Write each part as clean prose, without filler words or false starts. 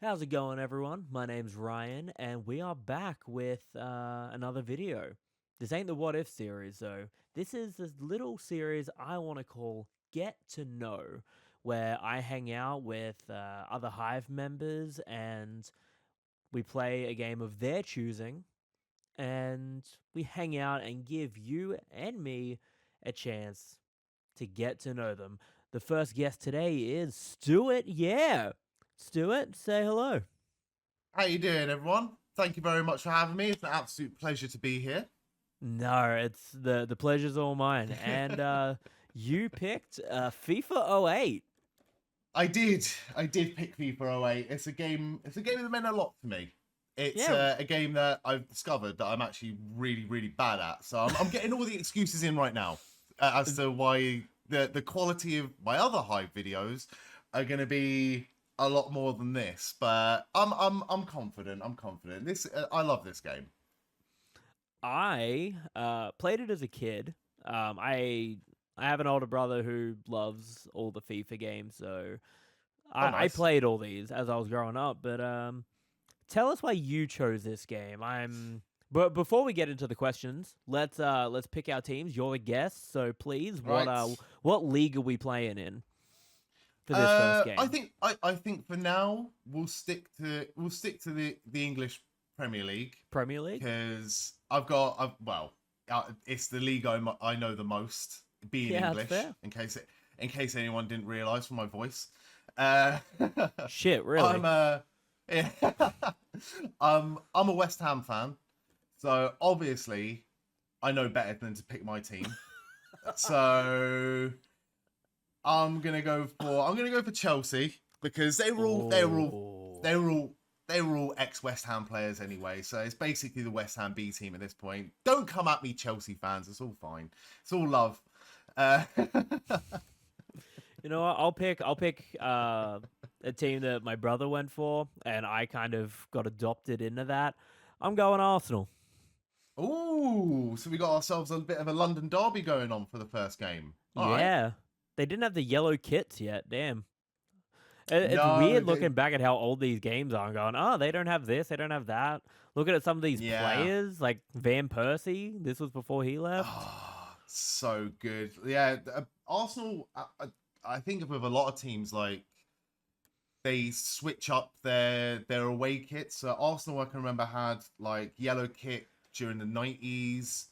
How's it going, everyone? My name's Ryan, and we are back with another video. This ain't the What If series, though. This is this little series I want to call Get to Know, where I hang out with other Hive members and we play a game of their choosing, and we hang out and give you and me a chance to get to know them. The first guest today is StuartYeah. Stuart, say hello. How you doing, everyone? Thank you very much for having me. It's an absolute pleasure to be here. No, it's the pleasure's all mine. And you picked FIFA '08. I did. I did pick FIFA oh 08. It's a game. It's a game that meant a lot to me. It's Yeah. a game that I've discovered that I'm actually really, really bad at. So I'm getting all the excuses in right now as to why the quality of my other Hive videos are going to be a lot more than this. But I'm confident. I'm confident. This I love this game. I played it as a kid. I have an older brother who loves all the FIFA games, so Oh, I nice. played all these as I was growing up. But tell us why you chose this game. But before we get into the questions, let's pick our teams. You're the guest, so please, Right. what league are we playing in for this first I game? think I think for now we'll stick to the English Premier League Premier League? because it's the league I know the most, being Yeah, that's English. fair. In case anyone didn't realise from my voice, uh, Shit, really? I'm yeah, I'm a West Ham fan, so obviously I know better than to pick my team. So I'm gonna go for Chelsea because Oh. they were all ex West Ham players anyway. So it's basically the West Ham B team at this point. Don't come at me, Chelsea fans. It's all fine. It's all love. Uh, You know what? I'll pick a team that my brother went for, and I kind of got adopted into that. I'm going Arsenal. Ooh, so we got ourselves a bit of a London derby going on for the first game. All right. Yeah. They didn't have the yellow kits yet. Damn. It's No, weird looking back at how old these games are and going, oh, they don't have this, they don't have that. Looking at some of these yeah. players, like Van Persie, this was before he left. Oh, so good. Yeah, Arsenal. I think with a lot of teams, like they switch up their away kits. So Arsenal, I can remember, had like yellow kit during the 90s.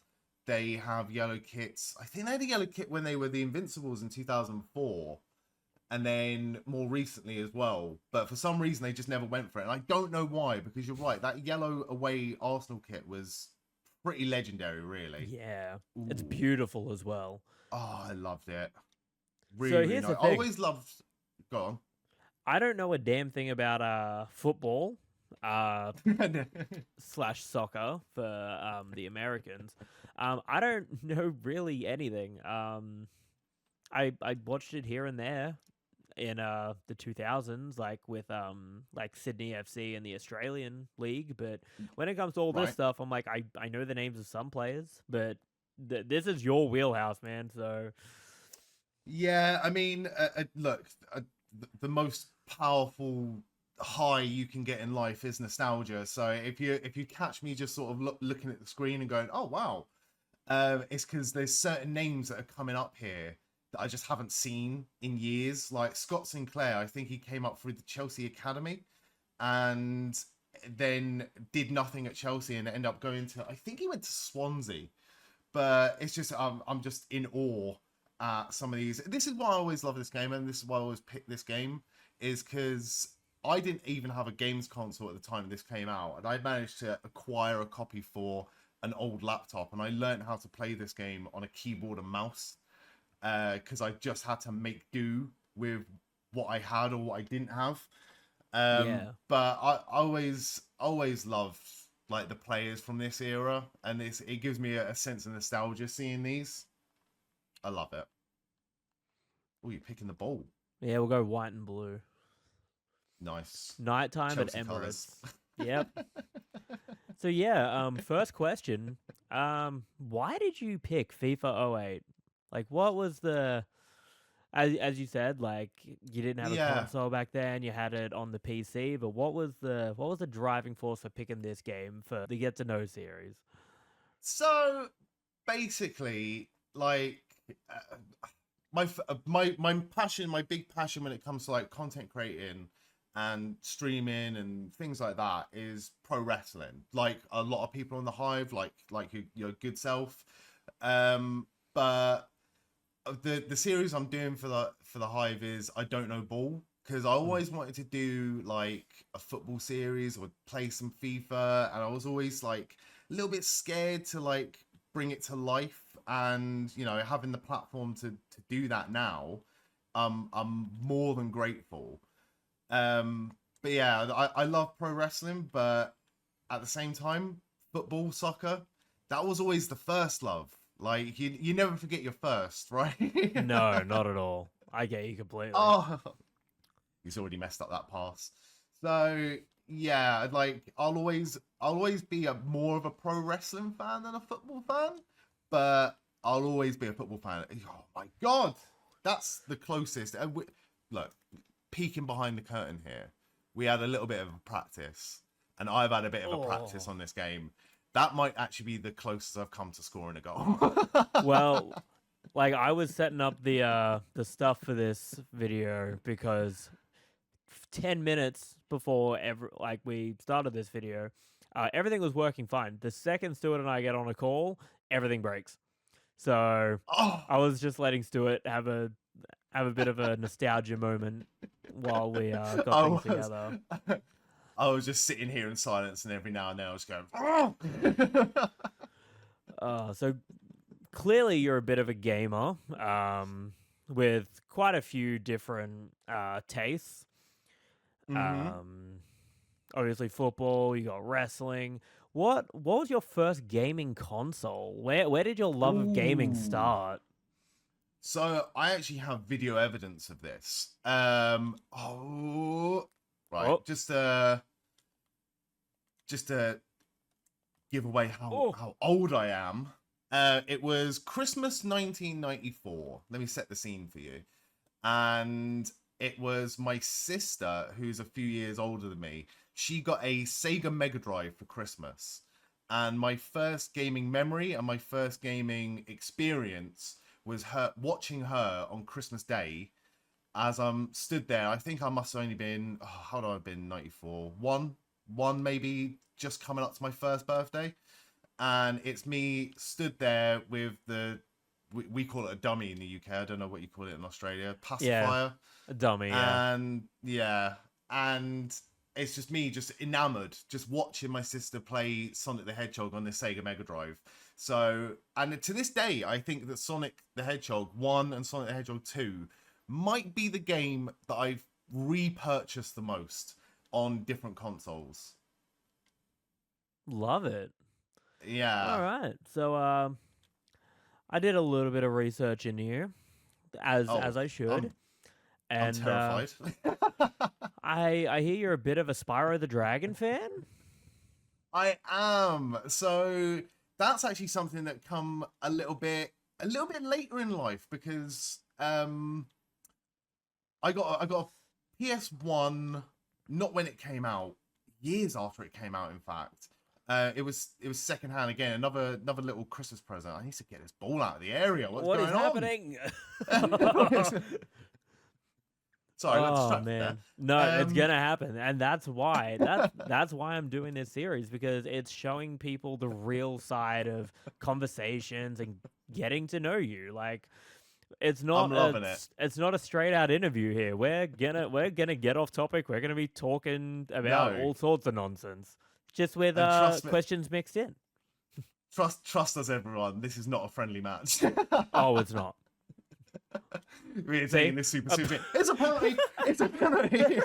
They have yellow kits. I think they had a yellow kit when they were the Invincibles in 2004, and then more recently as well. But for some reason, they just never went for it. And I don't know why, because you're right. That yellow away Arsenal kit was pretty legendary, really. Yeah. It's Ooh. beautiful as well. Oh, I loved it. Really, So really here's the nice. I thing. always loved. Go I don't know a damn thing about football. Uh on. slash soccer for the Americans. I don't know really anything. I watched it here and there in the 2000s, like with like Sydney FC and the Australian League. But when it comes to all this Right. stuff, I'm like I know the names of some players, but this is your wheelhouse, man. So Yeah, I mean, look, the most powerful high you can get in life is nostalgia. So if you catch me just sort of looking at the screen and going, "Oh wow," it's because there's certain names that are coming up here that I just haven't seen in years. Like Scott Sinclair, I think he came up through the Chelsea academy, and then did nothing at Chelsea and ended up going to. I think he went to Swansea, but it's just I'm just in awe at some of these. This is why I always love this game, and this is why I always pick this game, is because I didn't even have a games console at the time this came out, and I managed to acquire a copy for an old laptop, and I learned how to play this game on a keyboard and mouse because I just had to make do with what I had or what I didn't have. yeah. But I always loved like the players from this era, and it gives me a sense of nostalgia seeing these. I love it. Oh, you're picking the ball. Yeah, we'll go white and blue. Nice. Nighttime at Chelsea colours. Emirates. Yep. So yeah, first question. Why did you pick FIFA '08? Like what was the as you said, like you didn't have a Yeah. console back then, you had it on the PC. But what was the driving force for picking this game for the Get to Know series? So basically, like uh, my passion, my big passion when it comes to like content creating and streaming and things like that is pro wrestling. Like a lot of people on the Hive, like your good self. But the series I'm doing for the Hive is I don't know ball, because I Mm. always wanted to do like a football series or play some FIFA, and I was always like a little bit scared to like bring it to life. And having the platform to do that now, I'm more than grateful. Um, but yeah, I love pro wrestling, but at the same time, football, soccer, that was always the first love. Like you never forget your first, right? No, not at all. I get you completely. Oh, he's already messed up that pass. So yeah, like I'll always be a more of a pro wrestling fan than a football fan, but I'll always be a football fan. Oh my god, that's the closest. Look, peeking behind the curtain here, we had a little bit of a practice, and I've had a bit of a practice Oh. on this game. That might actually be the closest I've come to scoring a goal. Well, like I was setting up the stuff for this video because 10 minutes before we started this video, everything was working fine. The second Stuart and I get on a call, everything breaks. So Oh, I was just letting Stuart have a bit of a nostalgia moment while we got I things was, together. I was just sitting here in silence, and every now and then I was going. Oh! So clearly you're a bit of a gamer, with quite a few different tastes. Mm-hmm. Um, Obviously football. You got wrestling. What was your first gaming console? Where did your love of gaming Ooh. start? So I actually have video evidence of this. Oh, right. Oh, Just to give away how oh, how old I am. It was Christmas 1994. Let me set the scene for you. And it was my sister, who's a few years older than me. She got a Sega Mega Drive for Christmas. And my first gaming memory and my first gaming experience was her watching her on Christmas Day as I'm stood there. I think I must have only been, how old have I been? 94. One maybe, just coming up to my first birthday. And it's me stood there with we call it a dummy in the UK. I don't know what you call it in Australia. yeah, Pacifier. a dummy. Yeah, And yeah, and it's just me, just enamored, just watching my sister play Sonic the Hedgehog on the Sega Mega Drive. So, and to this day, I think that Sonic the Hedgehog 1 and Sonic the Hedgehog 2 might be the game that I've repurchased the most on different consoles. love it. All Yeah. right, so I did a little bit of research in here, as Oh, I should, I'm I'm and terrified. I hear you're a bit of a Spyro the Dragon fan. I am. So that's actually something that come a little bit later in life, because I got a PS1, not when it came out, years after it came out, in fact. It was secondhand again, another little Christmas present. I need to get this ball out of the area. What's What is going on? happening? Sorry, I got Oh distracted there. man, no, it's Um, gonna happen, and that's why I'm doing this series, because it's showing people the real side of conversations and getting to know you. Like I'm loving it. it's not a straight out interview here. We're gonna get off topic. We're gonna be talking about No, all sorts of nonsense, just with and trust me, questions mixed in. trust us, everyone. This is not a friendly match. Oh, it's not. We're See, taking this super Uh, seriously. It's a penalty. It's a penalty.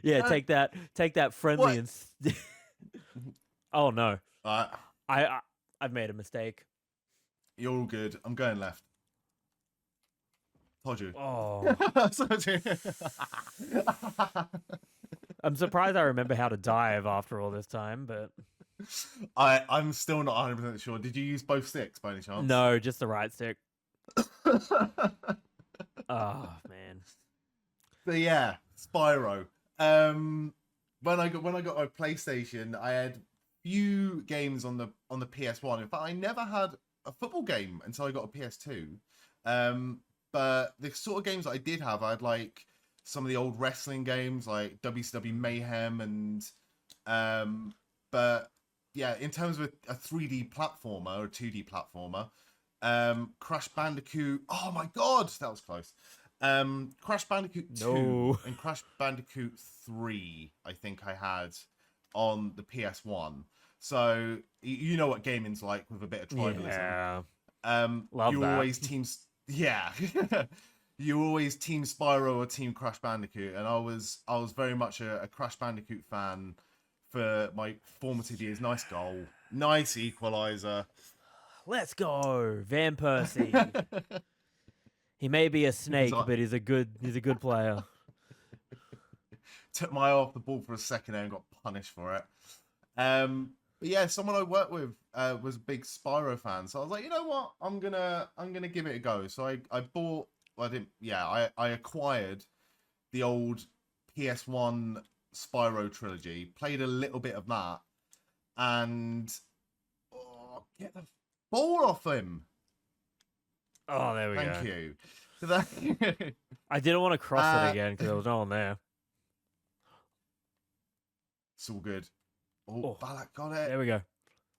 yeah, Uh, take that friendly what? and. Oh no, Uh, I I've made a mistake. you're all good. I'm going left. Told you. Oh, Told you. I'm surprised I remember how to dive after all this time, but I'm still not 100% sure. Did you use both sticks by any chance? no, just the right stick. Oh man. But yeah, Spyro. When I got my PlayStation, I had few games on the PS1. In fact, I never had a football game until I got a PS2. But the sort of games that I did have, I had like some of the old wrestling games like WCW Mayhem and but yeah, in terms of a 3D platformer or a 2D platformer, Crash Bandicoot. Oh my god, that was close. Crash Bandicoot 2 No. and Crash Bandicoot 3, I think I had on the PS1. So you know what gaming's like with a bit of tribalism. Yeah. Love You that. always teams, yeah. You always team Spyro or team Crash Bandicoot, and I was very much a Crash Bandicoot fan for my formative years. Nice goal, nice equalizer. Let's go, Van Persie. He may be a snake, Like, but he's a good player. took my eye off the ball for a second there and got punished for it. But yeah, someone I worked with was a big Spyro fan, so I was like, you know what, I'm gonna give it a go. So I bought, well, I didn't, yeah, I acquired the old PS1 Spyro trilogy, played a little bit of that, and get the ball off him. Oh, there we go. Thank you. I didn't want to cross it again because there was no one there. It's all good. Oh, Oh, Balak got it. there we go.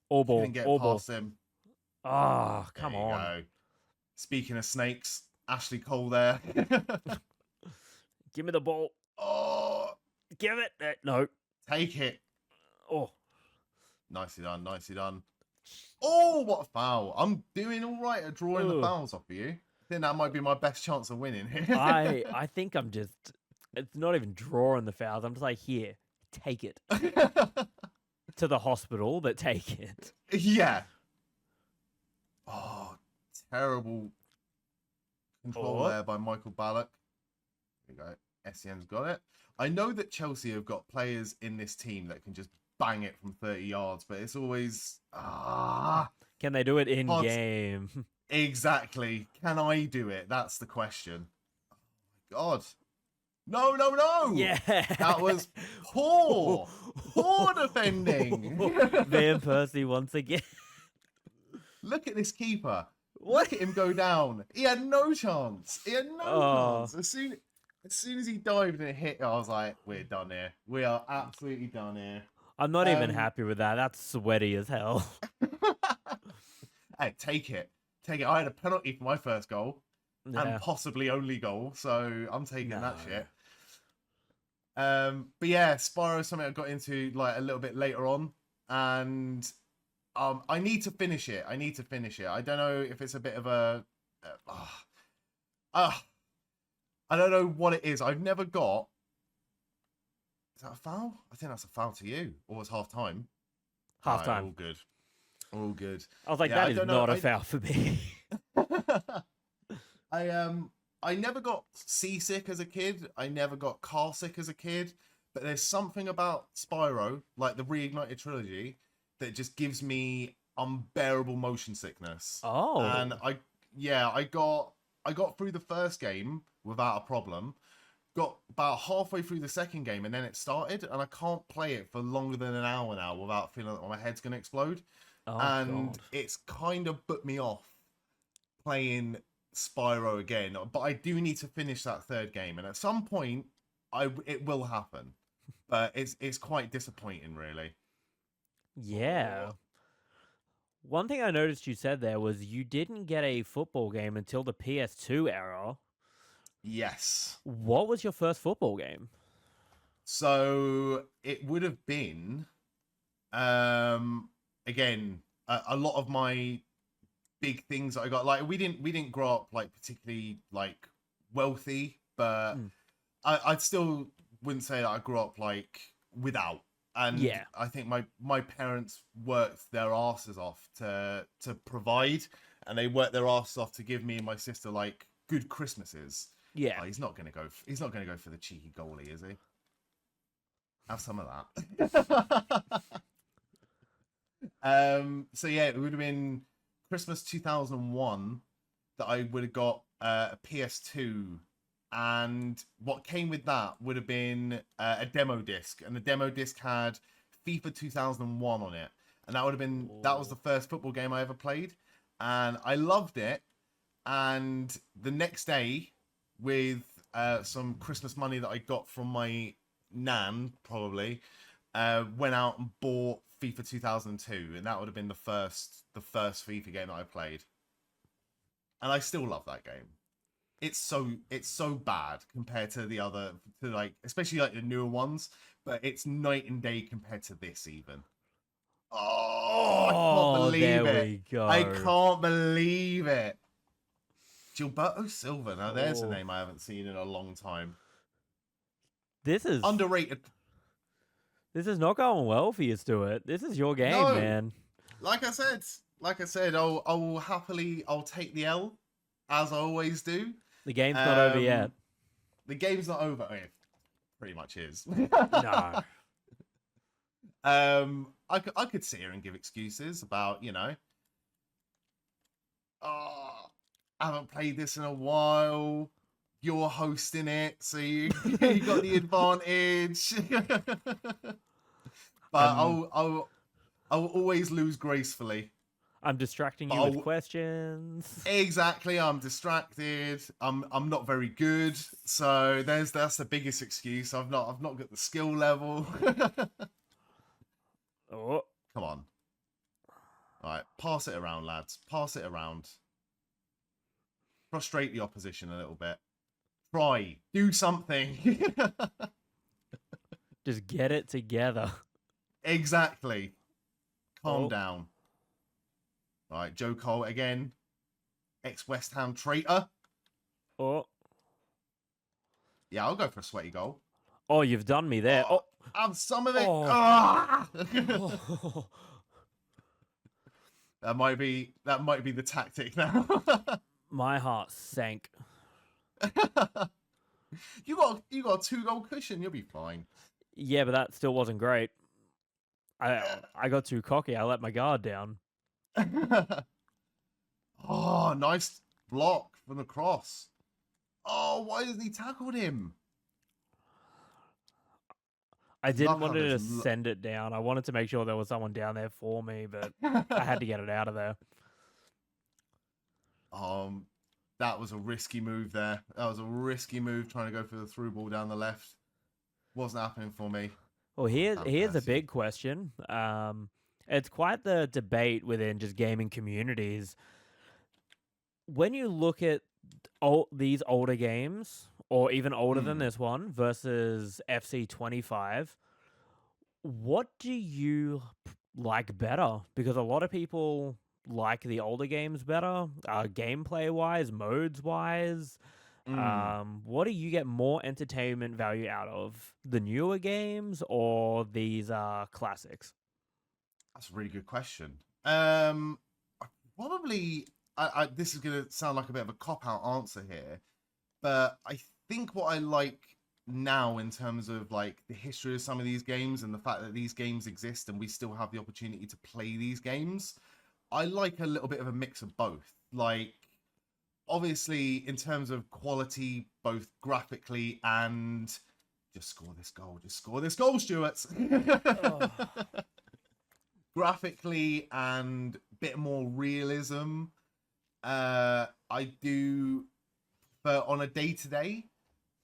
All ball. Didn't get All ball. past him. Ah, come There you on. go. Speaking of snakes, Ashley Cole there. Give me the ball. Oh, Give it. No. take it. Oh. Nicely done. Nicely done. Oh, what a foul. I'm doing all right at drawing the Ugh. fouls off of you. I think that might be my best chance of winning here. I think I'm just. It's not even drawing the fouls. I'm just like, here, take it to the hospital, but take it. Yeah. Oh, terrible control Oh. there by Michael Ballack. There you go. SEN's got it. I know that Chelsea have got players in this team that can just bang it from 30 yards, but it's always Can they do it in hard. game? Exactly. Can I do it? That's the question. Oh my god. No, no, no. Yeah. That was poor. Poor defending. Van Persie once again. Look at this keeper. What? Look at him go down. He had no chance. He had no chance. As soon as he dived and it hit, I was like, we're done here. We are absolutely done here. I'm not even happy with that. That's sweaty as hell. Hey, take it. Take it. I had a penalty for my first goal Yeah. and possibly only goal, so I'm taking that No. shit. But yeah, Spyro is something I got into like a little bit later on, and I need to finish it. I don't know if it's a bit of a I don't know what it is. I've never got. Is that a foul? I think that's a foul to you. Or it's half time. Half Right, time. all good. All good. I was like, Yeah, that I is don't know. not a foul for me. I never got seasick as a kid. I never got car sick as a kid. But there's something about Spyro, like the Reignited trilogy, that just gives me unbearable motion sickness. Oh. And I got through the first game without a problem. Got about halfway through the second game and then it started, and I can't play it for longer than an hour now without feeling like my head's gonna explode. Oh, And God. it's kind of put me off playing Spyro again. But I do need to finish that third game, and at some point it will happen. But it's quite disappointing, really. Yeah. One thing I noticed you said there was you didn't get a football game until the PS2 era. Yes. What was your first football game? So it would have been, again, a lot of my big things that I got. Like we didn't grow up like particularly like wealthy, but I still wouldn't say that I grew up like without. And Yeah. I think my parents worked their asses off to provide, and they worked their asses off to give me and my sister like good Christmases. Yeah. Oh, he's not gonna go for the cheeky goalie, is he? Have some of that. So yeah, it would have been Christmas 2001 that I would have got a PS2, and what came with that would have been a demo disc, and the demo disc had FIFA 2001 on it, and that was the Oh. first football game I ever played, and I loved it. And the next day, with some Christmas money that I got from my nan, probably, went out and bought FIFA 2002, and that would have been the first FIFA game that I played, and I still love that game. It's so bad compared to the other, to like, especially like the newer ones, but it's night and day compared to this even. Oh, I can't Oh, believe there it. we I go. can't believe it. Gilberto Silva. Now there's a Oh, name I haven't seen in a long time. this is Underrated. this is not going well for you, Stuart. This is your game, No, man. like I said, I'll take the L as I always do. The game's not over Um, yet. the game's not over. It pretty much is. No. I could sit here and give excuses about, oh, I haven't played this in a while. You're hosting it, so you you got the advantage. But I'm I'll always lose gracefully. I'm distracting But you with questions. exactly, I'm distracted. I'm not very good, so that's the biggest excuse. I've not got the skill level. Oh, Come on. All right, pass it around, lads. Pass it around. Frustrate the opposition a little bit. Try. Do something. just get it together. Exactly. Calm Oh, down. All right, Joe Cole again. Ex-West Ham traitor. oh, Yeah, I'll go for a sweaty goal. oh! You've done me there. Oh, Oh, have some of it. oh, Ah! oh. that might be the tactic now. My heart sank. you got a 2-goal cushion. You'll be fine. Yeah, but that still wasn't great. I got too cocky. I let my guard down. Oh, nice block from the cross. Oh, why hasn't he tackled him? I didn't Love want how to there's just send it down. I wanted to make sure there was someone down there for me, but I had to get it out of there. um, that was a risky move there. That was a risky move trying to go for the through ball down the left. Wasn't happening for me. Well, here's Van a Persie. big question. It's quite the debate within just gaming communities. When you look at these older games, or even older than Hmm. this one, versus FC25, what do you like better? Because a lot of people like the older games better, gameplay wise, modes wise. Hmm. What do you get more entertainment value out of? The newer games or these classics? That's a really good question. I probably. This is gonna sound like a bit of a cop out answer here, but I think what I like now in terms of like the history of some of these games and the fact that these games exist and we still have the opportunity to play these games, I like a little bit of a mix of both. Like, obviously, in terms of quality, both graphically and just score this goal, Stuart. Oh. Graphically and bit more realism. I do, but on a day to day,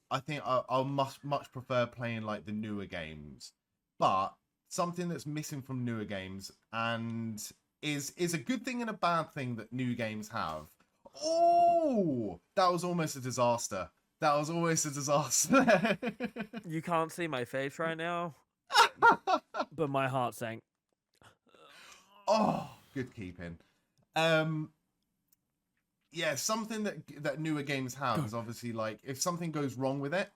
I think I'll much prefer playing like the newer games. But something that's missing from newer games and is a good thing and a bad thing that new games have. Oh, that was almost a disaster. That was almost a disaster. You can't see my face right now, but my heart sank. Oh, good keeping. Um, yeah, something that newer games have Go. is obviously like if something goes wrong with it,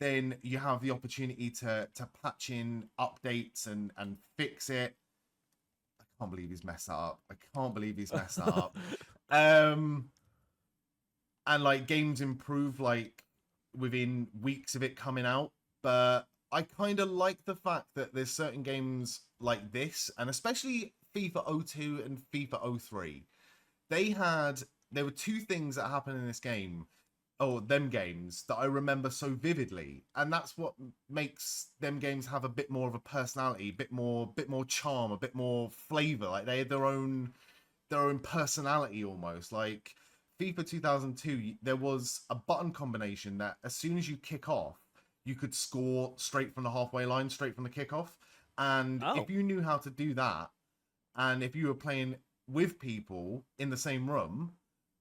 then you have the opportunity to patch in updates and fix it. I can't believe he's messed that up. I can't believe he's messed that up. Um, and like games improve like within weeks of it coming out, but I kind of like the fact that there's certain games like this, and especially FIFA 02 and FIFA 03. They had there were two things that happened in this game, or them games, that I remember so vividly, and that's what makes them games have a bit more of a personality, bit more charm, a bit more flavor. Like they had their own personality almost. Like FIFA 2002, there was a button combination that as soon as you kick off, you could score straight from the halfway line, straight from the kickoff. And Oh. if you knew how to do that, and if you were playing with people in the same room,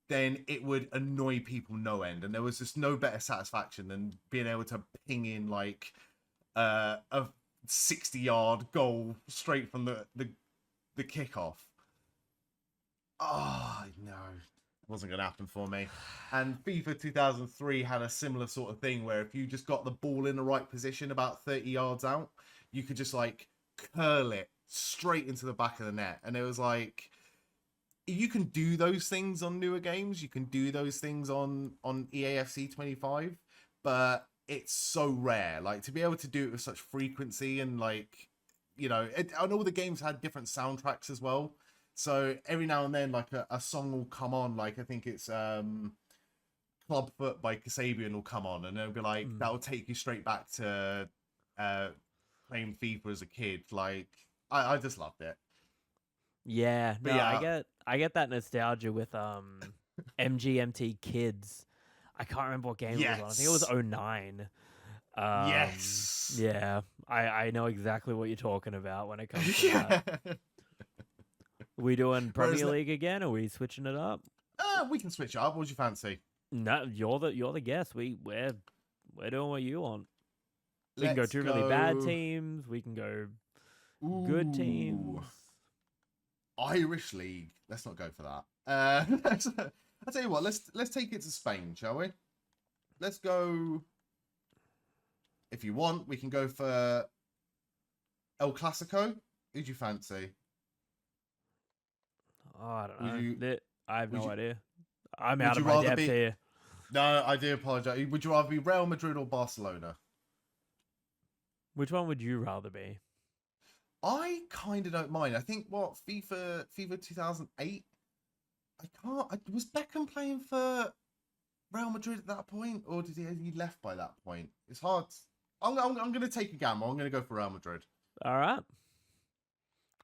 then it would annoy people no end. And there was just no better satisfaction than being able to ping in like a 60-yard goal straight from the kickoff. Oh, no. It wasn't going to happen for me. And FIFA 2003 had a similar sort of thing where if you just got the ball in the right position about 30 yards out, you could just like curl it straight into the back of the net. And it was like, you can do those things on newer games. You can do those things on EAFC 25, but it's so rare. Like to be able to do it with such frequency and like, you know, and all the games had different soundtracks as well. So every now and then, like a song will come on. Like I think it's Clubfoot by Kasabian will come on, and it'll be like that will take you straight back to playing FIFA as a kid. Like I just loved it. Yeah, But no, yeah, I get that nostalgia with MGMT Kids. I can't remember what game it was on. I think it was yes, '09. yes, Yeah, I know exactly what you're talking about when it comes to that. yeah. We doing Whereas, Premier League again? Or are we switching it up? we can switch up. What do you fancy? No, you're the guest. We're doing what you want. We can go Let's two really bad go. teams. We can go good Ooh, teams. Irish League. Let's not go for that. I'll tell you what. Let's take it to Spain, shall we? Let's go. If you want, we can go for El Clasico. Who do you fancy? Oh, I don't Would know. you? I have Would no you? idea. I'm Would out you of my rather depth be? here. No, I do apologize. Would you rather be Real Madrid or Barcelona? Which one would you rather be? I kind of don't mind. I think what FIFA 2008. I can't. Was Beckham playing for Real Madrid at that point, or did he left by that point? It's hard. I'm going to take a gamble. I'm going to go for Real Madrid. All right,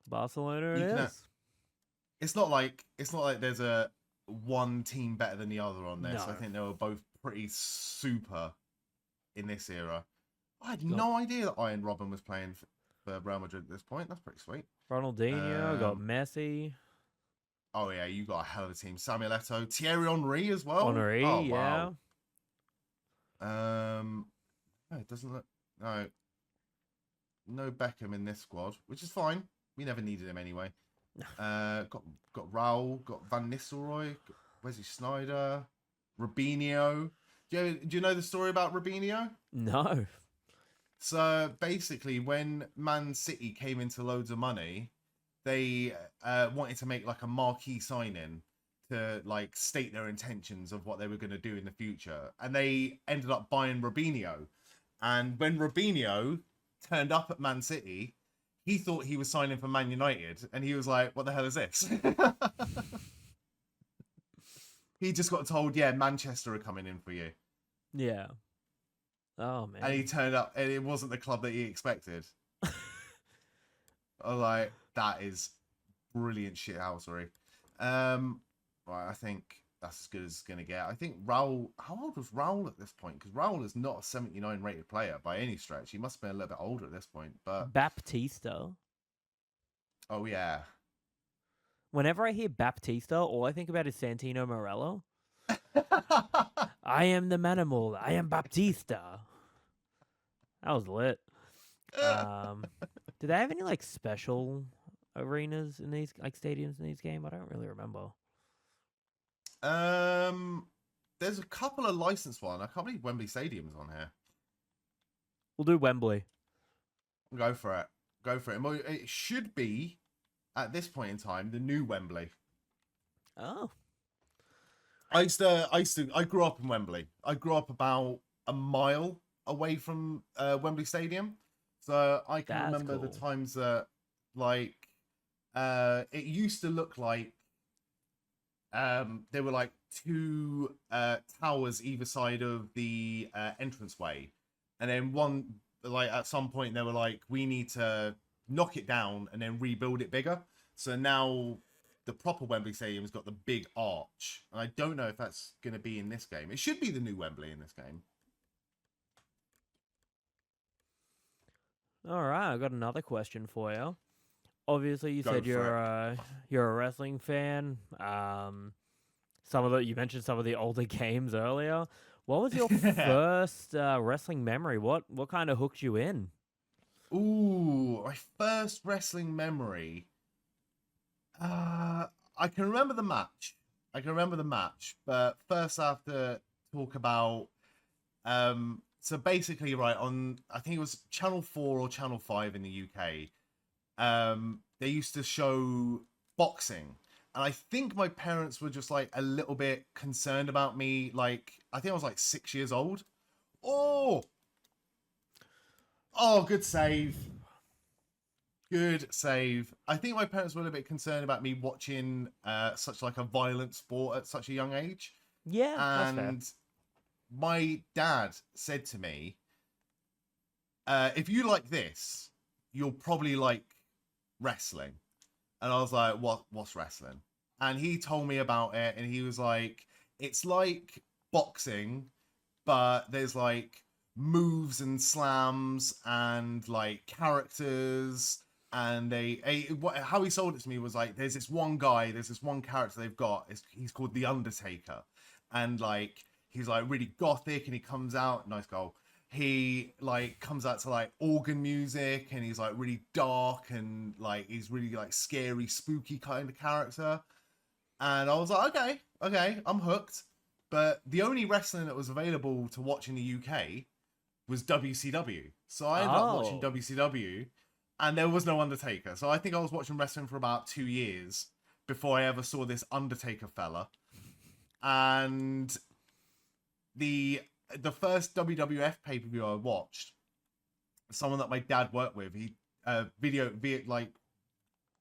Barcelona it You can. is. It's not like there's a one team better than the other on this. No, I think they were both pretty super in this era. I had got no idea that Iron Robin was playing for Real Madrid at this point. That's pretty sweet. Ronaldinho, got Um, Messi, oh yeah, you got a hell of a team. Samuel Eto'o, Thierry Henry as well. Henry. Oh Yeah, wow. No, it doesn't look no Beckham in this squad, which is fine. We never needed him anyway. Got Raul, got Van Nistelrooy, got Wesley Sneijder, Robinho. Do you know the story about Robinho? no. So basically, when Man City came into loads of money, they wanted to make like a marquee signing to like state their intentions of what they were going to do in the future, and they ended up buying Robinho. And when Robinho turned up at Man City, he thought he was signing for Man United, and he was like, "What the hell is this?" He just got told, "Yeah, Manchester are coming in for you," Yeah. Oh and he man. turned up, and it wasn't the club that he expected. I was like, "That is brilliant shithousery." Right, I think that's as good as it's gonna get. I think Raul. How old was Raul at this point? Because Raul is not a 79 rated player by any stretch. He must have been a little bit older at this point. But Baptista. oh yeah. Whenever I hear Baptista, all I think about is Santino Morello. I am the manimal. I am Baptista. That was lit. Do they have any like special arenas in these like stadiums in these games? I don't really remember. um, there's a couple of licensed ones. I can't believe Wembley Stadium's on here. We'll do Wembley. Go for it. Go for it. Well, it should be at this point in time the new Wembley. Oh, I grew up in Wembley. I grew up about a mile away from Wembley Stadium, so I can that's remember the cool. times that like it used to look like there were like two towers either side of the entranceway, and then one, like at some point they were like, we need to knock it down and then rebuild it bigger. So now the proper Wembley Stadium's got the big arch, and I don't know if that's going to be in this game. It should be the new Wembley in this game. All right, I got another question for you. Obviously, you Go said for it. you're a wrestling fan. You mentioned some of the older games earlier. What was your first wrestling memory? What kind of hooked you in? Ooh, my first wrestling memory. I can remember the match. But first I have to talk about so basically, right, on I think it was Channel 4 or Channel 5 in the UK. They used to show boxing. And I think my parents were just like a little bit concerned about me. Like, I think I was like 6 years old. Oh, good save. Good save. I think my parents were a bit concerned about me watching such like a violent sport at such a young age. Yeah, that's fair. And my dad said to me, if you like this, you'll probably like wrestling. And I was like, what's wrestling? And he told me about it, and he was like, it's like boxing, but there's like moves and slams and like characters. And how he sold it to me was like, there's this one character they've got. He's called The Undertaker. And like, he's like really gothic, and he comes out, nice goal. He like comes out to like organ music, and he's like really dark, and like he's really like scary, spooky kind of character. And I was like, okay, I'm hooked. But the only wrestling that was available to watch in the UK was WCW. So I ended up watching WCW, and there was no Undertaker. So I think I was watching wrestling for about 2 years before I ever saw this Undertaker fella. And the first WWF pay-per-view I watched, someone that my dad worked with, he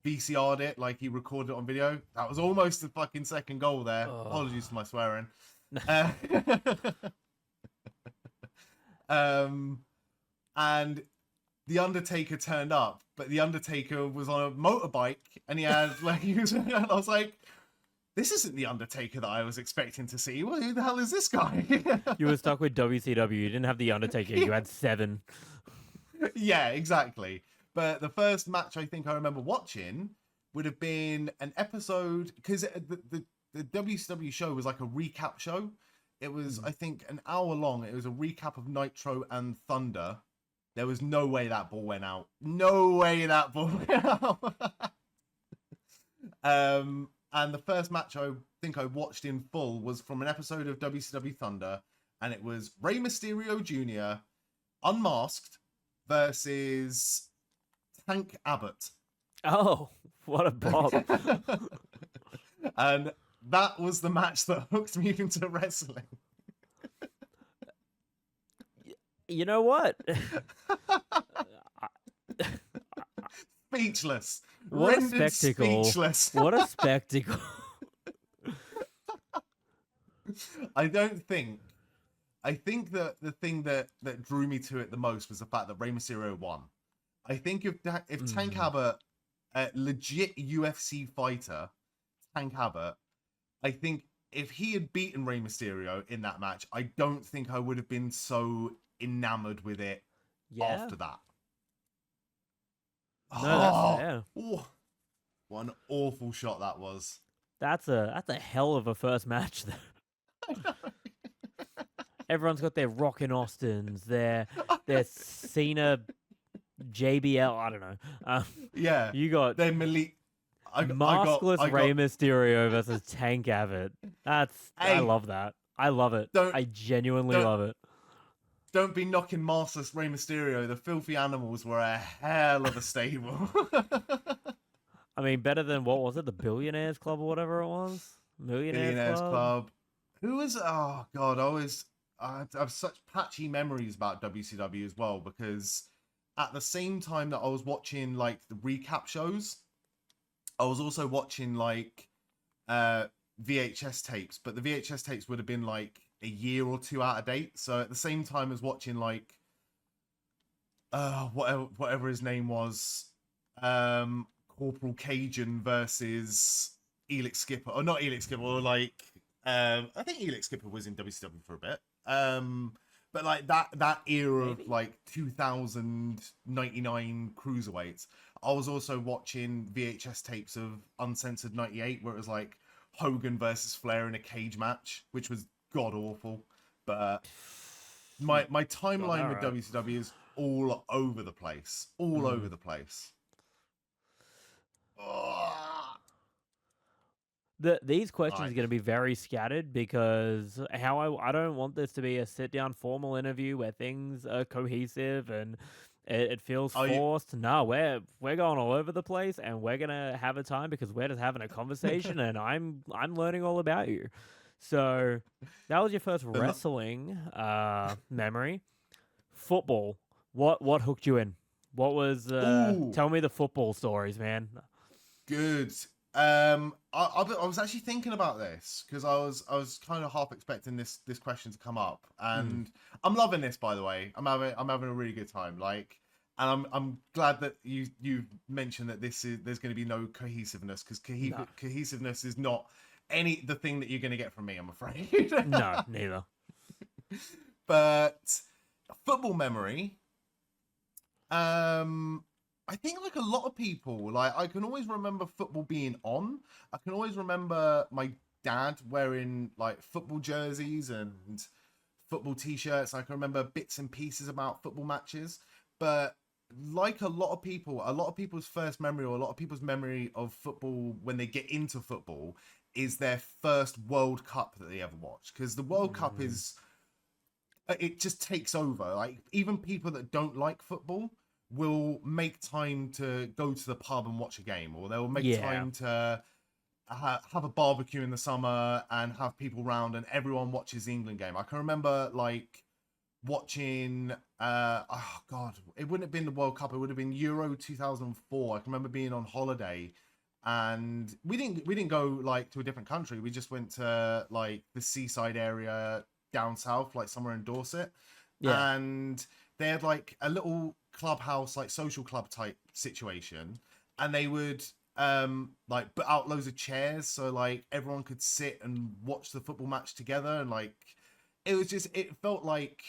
VCR'd it, like he recorded it on video. That was almost the fucking second goal there. Oh. Apologies for my swearing. And the Undertaker turned up, but the Undertaker was on a motorbike, and he had like and I was like, this isn't the Undertaker that I was expecting to see. Well, who the hell is this guy? You were stuck with WCW. You didn't have the Undertaker. You had 7. Yeah, exactly. But the first match I think I remember watching would have been an episode, because the WCW show was like a recap show. It was, I think, an hour long. It was a recap of Nitro and Thunder. There was no way that ball went out. And the first match I think I watched in full was from an episode of WCW Thunder, and it was Rey Mysterio Jr. unmasked versus Tank Abbott. Oh, what a bop. And that was the match that hooked me into wrestling. You know what? Speechless. What a Rendered spectacle. speechless. What a spectacle. I think that the thing that drew me to it the most was the fact that Rey Mysterio won. I think if Tank Abbott, a legit UFC fighter, Tank Abbott, I think if he had beaten Rey Mysterio in that match, I don't think I would have been so enamored with it after that. No, that's fair. Oh, what an awful shot that was. That's a hell of a first match, though. Everyone's got their Rockin' Austins, their Cena JBL. I don't know. Yeah, you got their maskless Rey Mysterio versus Tank Abbott. I love that. I love it. I genuinely love it. Don't be knocking maskless Rey Mysterio. The Filthy Animals were a hell of a stable. I mean, better than, what was it, the Billionaires Club or whatever it was? Millionaires Club. Who was? Oh God, I have such patchy memories about WCW as well, because at the same time that I was watching like the recap shows, I was also watching like VHS tapes, but the VHS tapes would have been like a year or two out of date. So at the same time as watching like whatever his name was, Corporal Cajun versus Elix Skipper, or not Elix Skipper, or like I think Elix Skipper was in WCW for a bit. But like that era Maybe. of like 2099 cruiserweights, I was also watching VHS tapes of Uncensored 98, where it was like Hogan versus Flair in a cage match, which was god awful. But my Got timeline that with right. WCW is all over the place, all over Mm. the place. Oh, These questions right. are going to be very scattered because I don't want this to be a sit down formal interview where things are cohesive and it feels Are you? forced. No, we're going all over the place and we're gonna have a time because we're just having a conversation and I'm learning all about you. So that was your first the wrestling memory. Football. What hooked you in? What was Ooh, tell me the football stories, man. good. I was actually thinking about this because I was kind of half expecting this question to come up, Mm, and I'm loving this, by the way. I'm having a really good time. Like, and I'm glad that you mentioned that there's going to be no cohesiveness, because no. cohesiveness is not the thing that you're going to get from me, I'm afraid. No, neither. But football memory. I think like a lot of people, like I can always remember football being on. I can always remember my dad wearing like football jerseys and football t-shirts. I can remember bits and pieces about football matches. But like a lot of people's first memory, or a lot of people's memory of football when they get into football, is their first World Cup that they ever watched. Because the World Cup Mm, is, it just takes over. Like even people that don't like football will make time to go to the pub and watch a game, or they'll make yeah. time to have a barbecue in the summer and have people round and everyone watches the England game. I can remember like watching oh god, it wouldn't have been the World Cup, it would have been Euro 2004. I can remember being on holiday, and we didn't go like to a different country. We just went to like the seaside area down south, like somewhere in Dorset, Yeah. and they had like a little clubhouse, like social club type situation, and they would like put out loads of chairs so like everyone could sit and watch the football match together, and like it felt like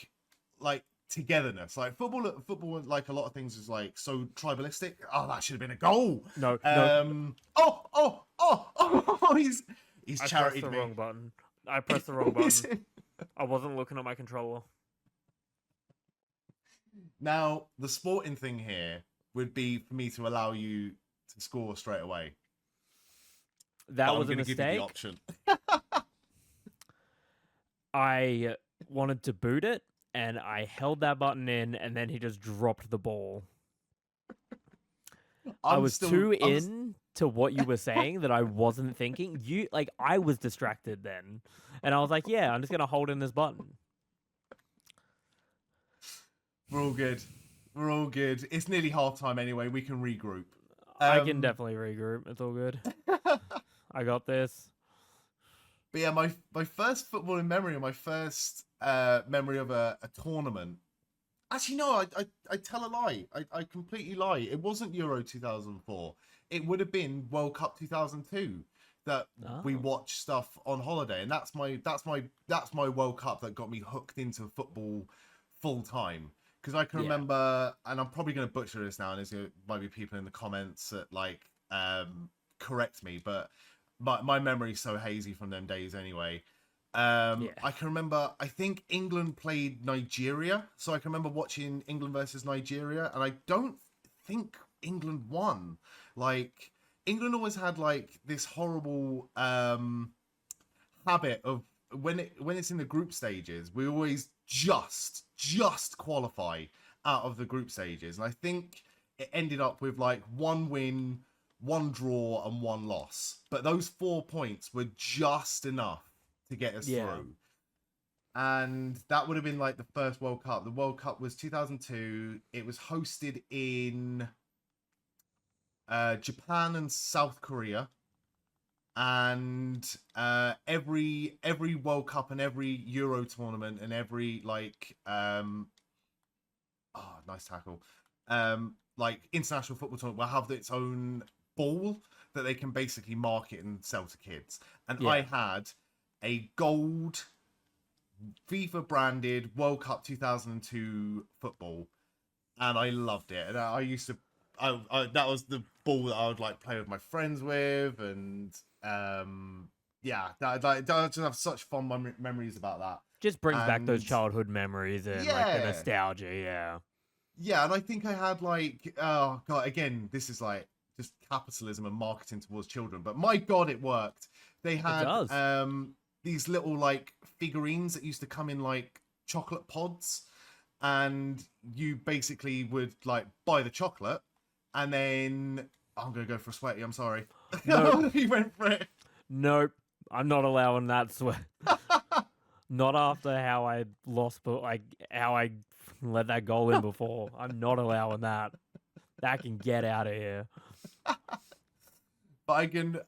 togetherness. Like football, like a lot of things, is like so tribalistic. Oh, that should have been a goal. No, no. Oh, he's I pressed charitied the me. wrong button. I pressed the wrong button. I wasn't looking at my controller. Now the sporting thing here would be for me to allow you to score straight away, but That I'm was a going to give you the mistake. option. I wanted to boot it and I held that button in and then he just dropped the ball. I I'm was still. too in to what you were saying that I wasn't thinking. I was distracted then. And I was like, yeah, I'm just going to hold in this button. We're all good. We're all good. It's nearly half time anyway. We can regroup. I can Um, definitely regroup. It's all good. but I got this. yeah, my first footballing memory, and my first memory of a tournament. Actually, no, I tell a lie. I completely lie. It wasn't Euro 2004. It would have been World Cup 2002 that we Oh, watched stuff on holiday, and that's my World Cup that got me hooked into football full time. Because I can yeah. remember, and I'm probably going to butcher this now, and might be people in the comments that like correct me, but my memory's so hazy from them days anyway. Yeah. I can remember, I think England played Nigeria. So I can remember watching England versus Nigeria, and I don't think England won. Like, England always had like this horrible habit of when it's in the group stages, we always just qualify out of the group stages. And I think it ended up with like one win, one draw, and one loss. But those 4 points were just enough to get us Yeah. through. And that would have been like the first World Cup. The World Cup was 2002. It was hosted in Japan and South Korea. and every World Cup and every Euro tournament and every nice tackle, like international football tournament will have its own ball that they can basically market and sell to kids. And I Yeah. had a gold FIFA branded World Cup 2002 football, and I loved it. And I used to, that was the ball that I would like play with my friends with, and yeah, I just have such fond memories about that. Just brings back those And childhood memories and like the yeah, nostalgia. Yeah. yeah, and I think I had like, oh god, again, this is like just capitalism and marketing towards children, but my god, it worked. They It had does. these little like figurines that used to come in like chocolate pods, and you basically would like buy the chocolate, and then I'm gonna go for a sweaty. I'm sorry. Nope. He went for it. Nope. I'm not allowing that sweat. Not after how I lost, but like how I let that goal in before. I'm not allowing that. That can get out of here. But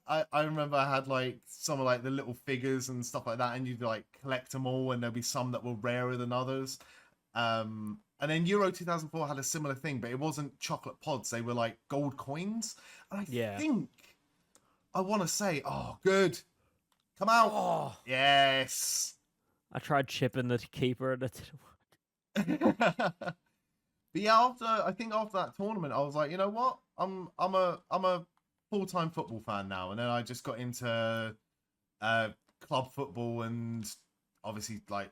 I remember I had like some of like the little figures and stuff like that, and you'd like collect them all, and there'd be some that were rarer than others. And then Euro 2004 had a similar thing, but it wasn't chocolate pods; they were like gold coins. And I Yeah. think I want to say, oh, good, come out, Oh, yes. I tried chipping the keeper and it didn't work. But yeah, I think after that tournament, I was like, you know what, I'm a full-time football fan now. And then I just got into club football, and obviously like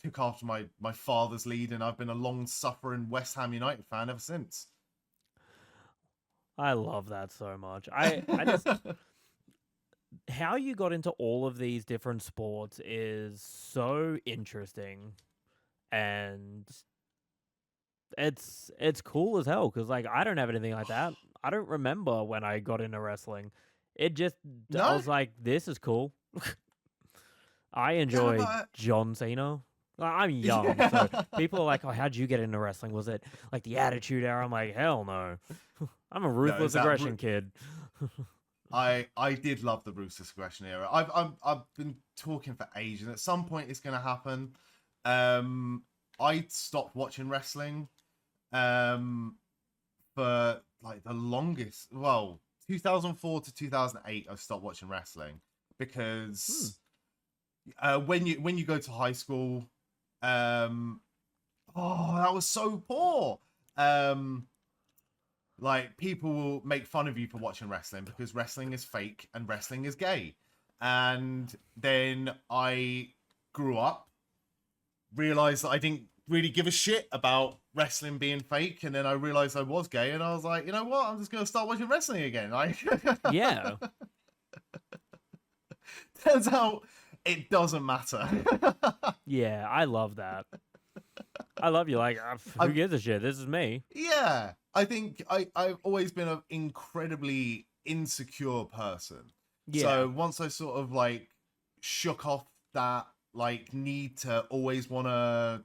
took after my father's lead, and I've been a long-suffering West Ham United fan ever since. I love that so much. I just how you got into all of these different sports is so interesting, and it's cool as hell because like I don't have anything like that. I don't remember when I got into wrestling. It just I No, was like, this is cool. I yeah, enjoy but John Cena. I'm young, so people are like, "Oh, how'd you get into wrestling? Was it like the Attitude Era?" I'm like, "Hell no, I'm a no, is ruthless that aggression kid." I did love the ruthless aggression era. I've been talking for ages, and at some point it's going to happen. I stopped watching wrestling um for like the longest, well, 2004 to 2008 I stopped watching wrestling Hmm. because when you go to high school, um oh, that was so poor. um like people will make fun of you for watching wrestling because wrestling is fake and wrestling is gay. And then I grew up, realized that I didn't really give a shit about wrestling being fake, and then I realized I was gay, and I was like, you know what, I'm just gonna start watching wrestling again. Like, Yeah, turns out it doesn't matter. yeah, I love that. I love you. Like, who I've gives a shit? This is me. Yeah, I think I've always been an incredibly insecure person. Yeah, So once I sort of like shook off that like need to always want to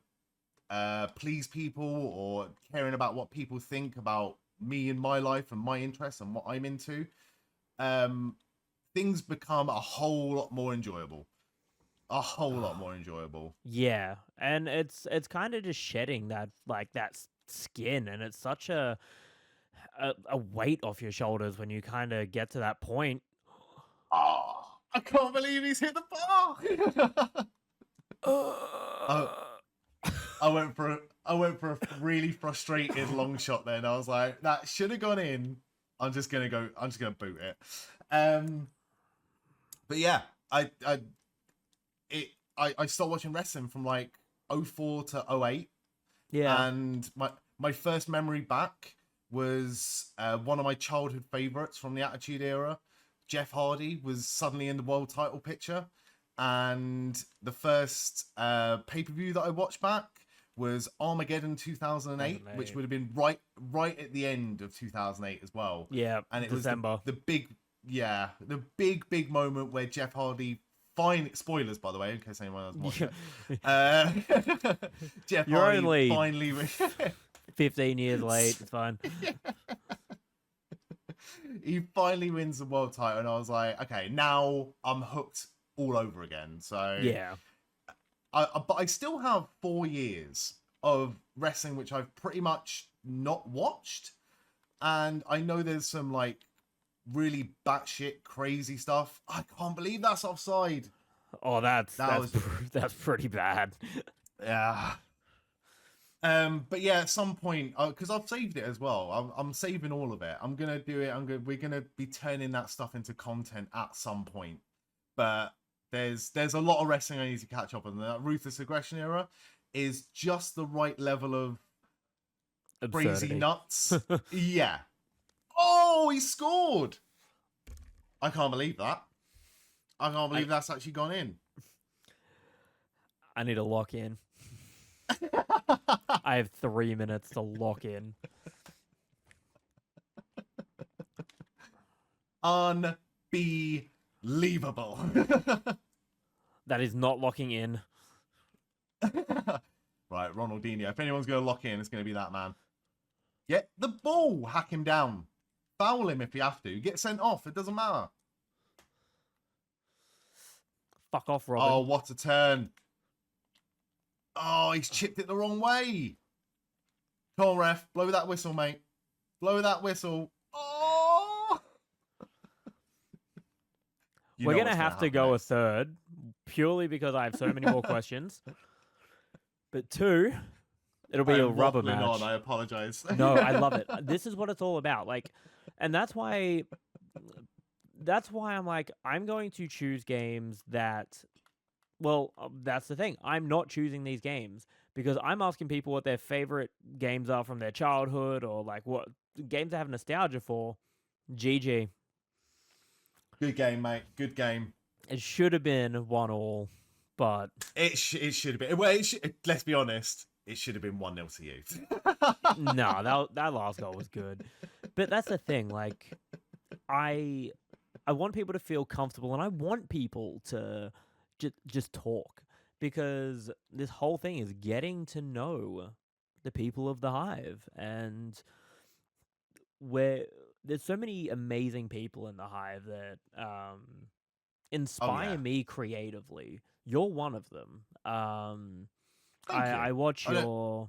please people or caring about what people think about me and my life and my interests and what I'm into, um, things become a whole lot more enjoyable. A whole lot more enjoyable. yeah, and it's kind of just shedding that like that skin, and it's such a weight off your shoulders when you kind of get to that point. Oh, I can't believe he's hit the bar. I, I went for a really frustrated long shot then. I was like, that should have gone in. I'm just gonna boot it. Um but yeah, I stopped watching wrestling from like '04 to '08, Yeah. and my first memory back was one of my childhood favorites from the Attitude Era. Jeff Hardy was suddenly in the world title picture, and the first pay-per-view that I watched back was Armageddon 2008, which 2008. would have been right at the end of 2008 as well. Yeah, And it was December. the big, yeah, the big moment where Jeff Hardy finally, spoilers by the way in case anyone was watching it, Jeff You're Hardy only finally 15 years late. It's fine. he finally wins the world title, and I was like, okay, now I'm hooked all over again. So Yeah. but I still have 4 years of wrestling which I've pretty much not watched, and I know there's some like really batshit crazy stuff. I can't believe that's offside. Oh, that's That that's was that's pretty bad. yeah. But yeah, at some point, because I've saved it as well. I'm saving all of it. I'm gonna do it. We're gonna be turning that stuff into content at some point. But there's a lot of wrestling I need to catch up on. That Ruthless Aggression era is just the right level of crazy Absurdity. nuts. Yeah. Oh, he scored! I can't believe that. I can't I believe that's actually gone in. I need to lock in. I have 3 minutes to lock in. Unbelievable. That is not locking in. Right, Ronaldinho. If anyone's going to lock in, it's going to be that man. Get the ball. Hack him down. Foul him if you have to. Get sent off. It doesn't matter. Fuck off, Robin. Oh, what a turn. Oh, he's chipped it the wrong way. Come on, ref. Blow that whistle, mate. Blow that whistle. Oh! We're going to have to go a third, purely because I have so many more questions. But 2, it'll be a rubber match. I apologize. No, I love it. This is what it's all about. Like, and that's why I'm like, I'm going to choose games that, well, that's the thing. I'm not choosing these games because I'm asking people what their favorite games are from their childhood, or like what games they have nostalgia for. GG. Good game, mate. Good game. It should have been 1-1, but it should have been. Well, let's be honest. It should have been 1-0 to you. no, that last goal was good. But that's the thing. Like, I want people to feel comfortable, and I want people to just talk, because this whole thing is getting to know the people of the Hive, and there's so many amazing people in the Hive that inspire me creatively. You're one of them. Thank you. I watch your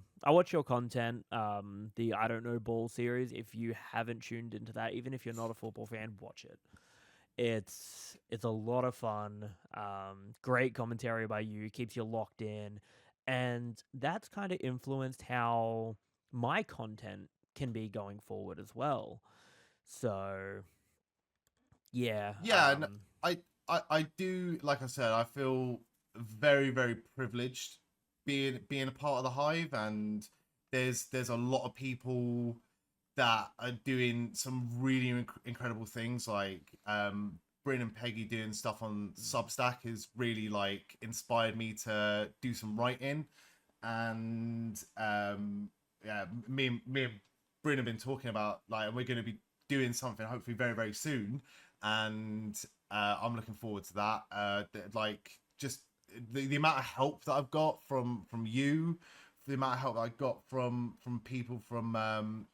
content, the I Don't Know Ball series. If you haven't tuned into that, even if you're not a football fan, watch it. It's a lot of fun. Great commentary by you, keeps you locked in, and that's kind of influenced how my content can be going forward as well. So, yeah. Yeah, I do. Like I said, I feel very, very privileged being a part of the Hive, and there's a lot of people that are doing some really incredible things. Like Bryn and Peggy doing stuff on Substack has really like inspired me to do some writing, and yeah, me and Bryn have been talking about like, and we're going to be doing something hopefully very, very soon, and I'm looking forward to that. Like just the amount of help that I've got from you, the amount of help that I got from people from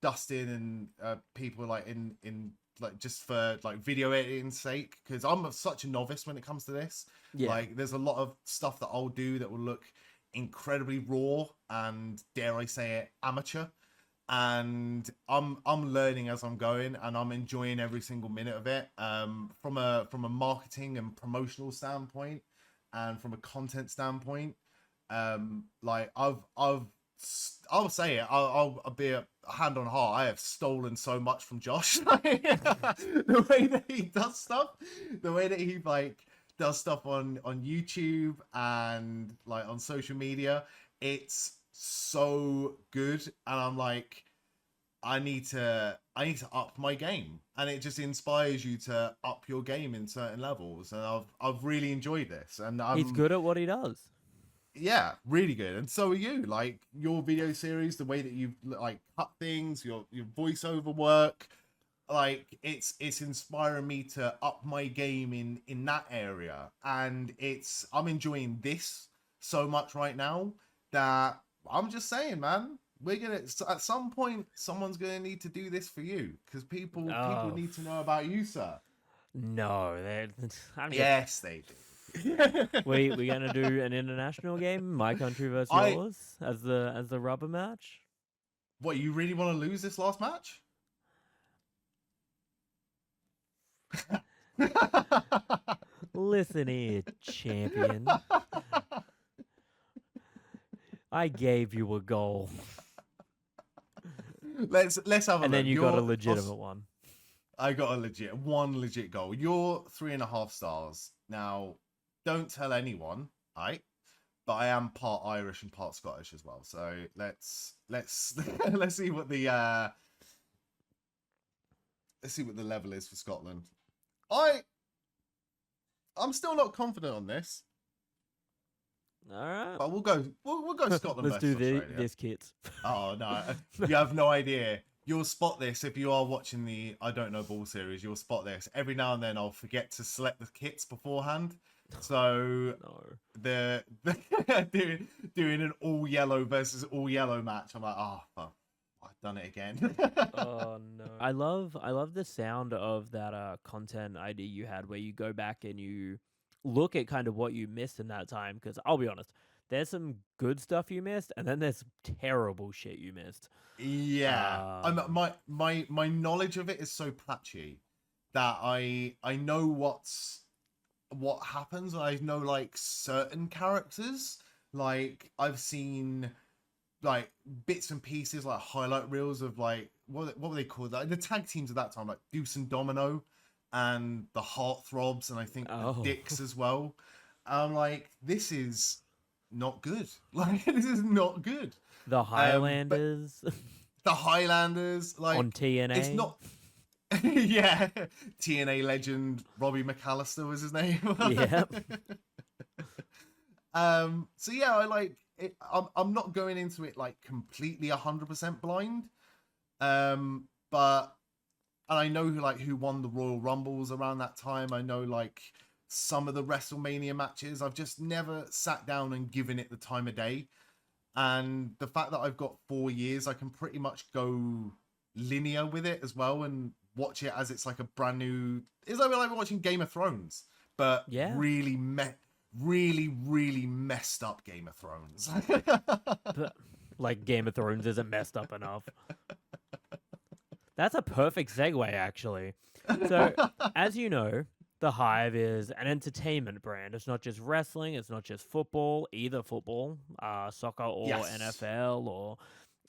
Dustin, and people like in like just for like video editing sake, because I'm such a novice when it comes to this. Yeah. Like there's a lot of stuff that I'll do that will look incredibly raw and, dare I say it, amateur, and I'm learning as I'm going, and I'm enjoying every single minute of it, from a marketing and promotional standpoint, and from a content standpoint. Like I'll say it. I'll be a hand on heart. I have stolen so much from Josh. The way that he does stuff, the way that he like does stuff on YouTube and like on social media, it's so good. And I'm like, I need to up my game, and it just inspires you to up your game in certain levels. And I've really enjoyed this, and He's good at what he does. Yeah, really good. And so are you. Like your video series, the way that you like cut things, your voiceover work, like it's inspiring me to up my game in that area. And I'm enjoying this so much right now that I'm just saying, man, We're gonna at some point someone's gonna need to do this for you because people Oh need to know about you, sir. no, I'm just. Yes, they do. We gonna do an international game, my country versus I yours, as the rubber match. What, you really want to lose this last match? Listen here, champion. I gave you a goal, Let's have a and look. then you got a legitimate one. I got one legit goal. You're 3.5 stars. Now, don't tell anyone, right? But I am part Irish and part Scottish as well. So let's let's see what the level is for Scotland. I'm still not confident on this. All right, But we'll go Scotland let's versus do Australia. this, kids. Oh no, you have no idea. You'll spot this if you are watching the I Don't Know Ball series. You'll spot this every now and then. I'll forget to select the kits beforehand, so No. the doing an all yellow versus all yellow match. I'm like, oh fuck, I've done it again. Oh no. I love the sound of that content ID you had where you go back and you look at kind of what you missed in that time, because I'll be honest, there's some good stuff you missed and then there's terrible shit you missed. Yeah, my knowledge of it is so patchy that I know what happens. I know like certain characters. Like I've seen like bits and pieces, like highlight reels of like what were they called? Like the tag teams at that time, like Deuce and Domino, and the Heartthrobs, and I think the Dicks as well. I'm like, this is not good. Like this is not good. The But Highlanders the Highlanders, like on TNA. it's not. Yeah, TNA legend Robbie McAllister was his name. Yeah. So yeah, I like it. I'm not going into it like completely 100% blind. But and I know who won the Royal Rumbles around that time. I know like some of the WrestleMania matches. I've just never sat down and given it the time of day. And the fact that I've got 4 years, I can pretty much go linear with it as well and watch it as it's like a brand new. It's like watching Game of Thrones, but Yeah. really really messed up Game of Thrones. But, like Game of Thrones isn't messed up enough. That's a perfect segue, actually. So, as you know, the Hive is an entertainment brand. It's not just wrestling. It's not just football, either football, soccer or Yes. NFL, or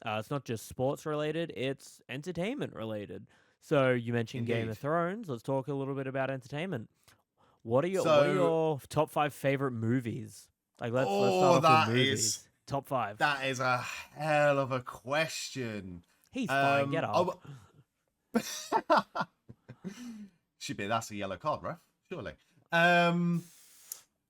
it's not just sports related. It's entertainment related. So you mentioned Game Indeed. of Thrones. Let's talk a little bit about entertainment. What are So- your top 5 favorite movies? Like let's Oh, start off that with movies. is- Top 5. That is a hell of a question. He's fine. Get up. Should be that's a yellow card, ref. Surely.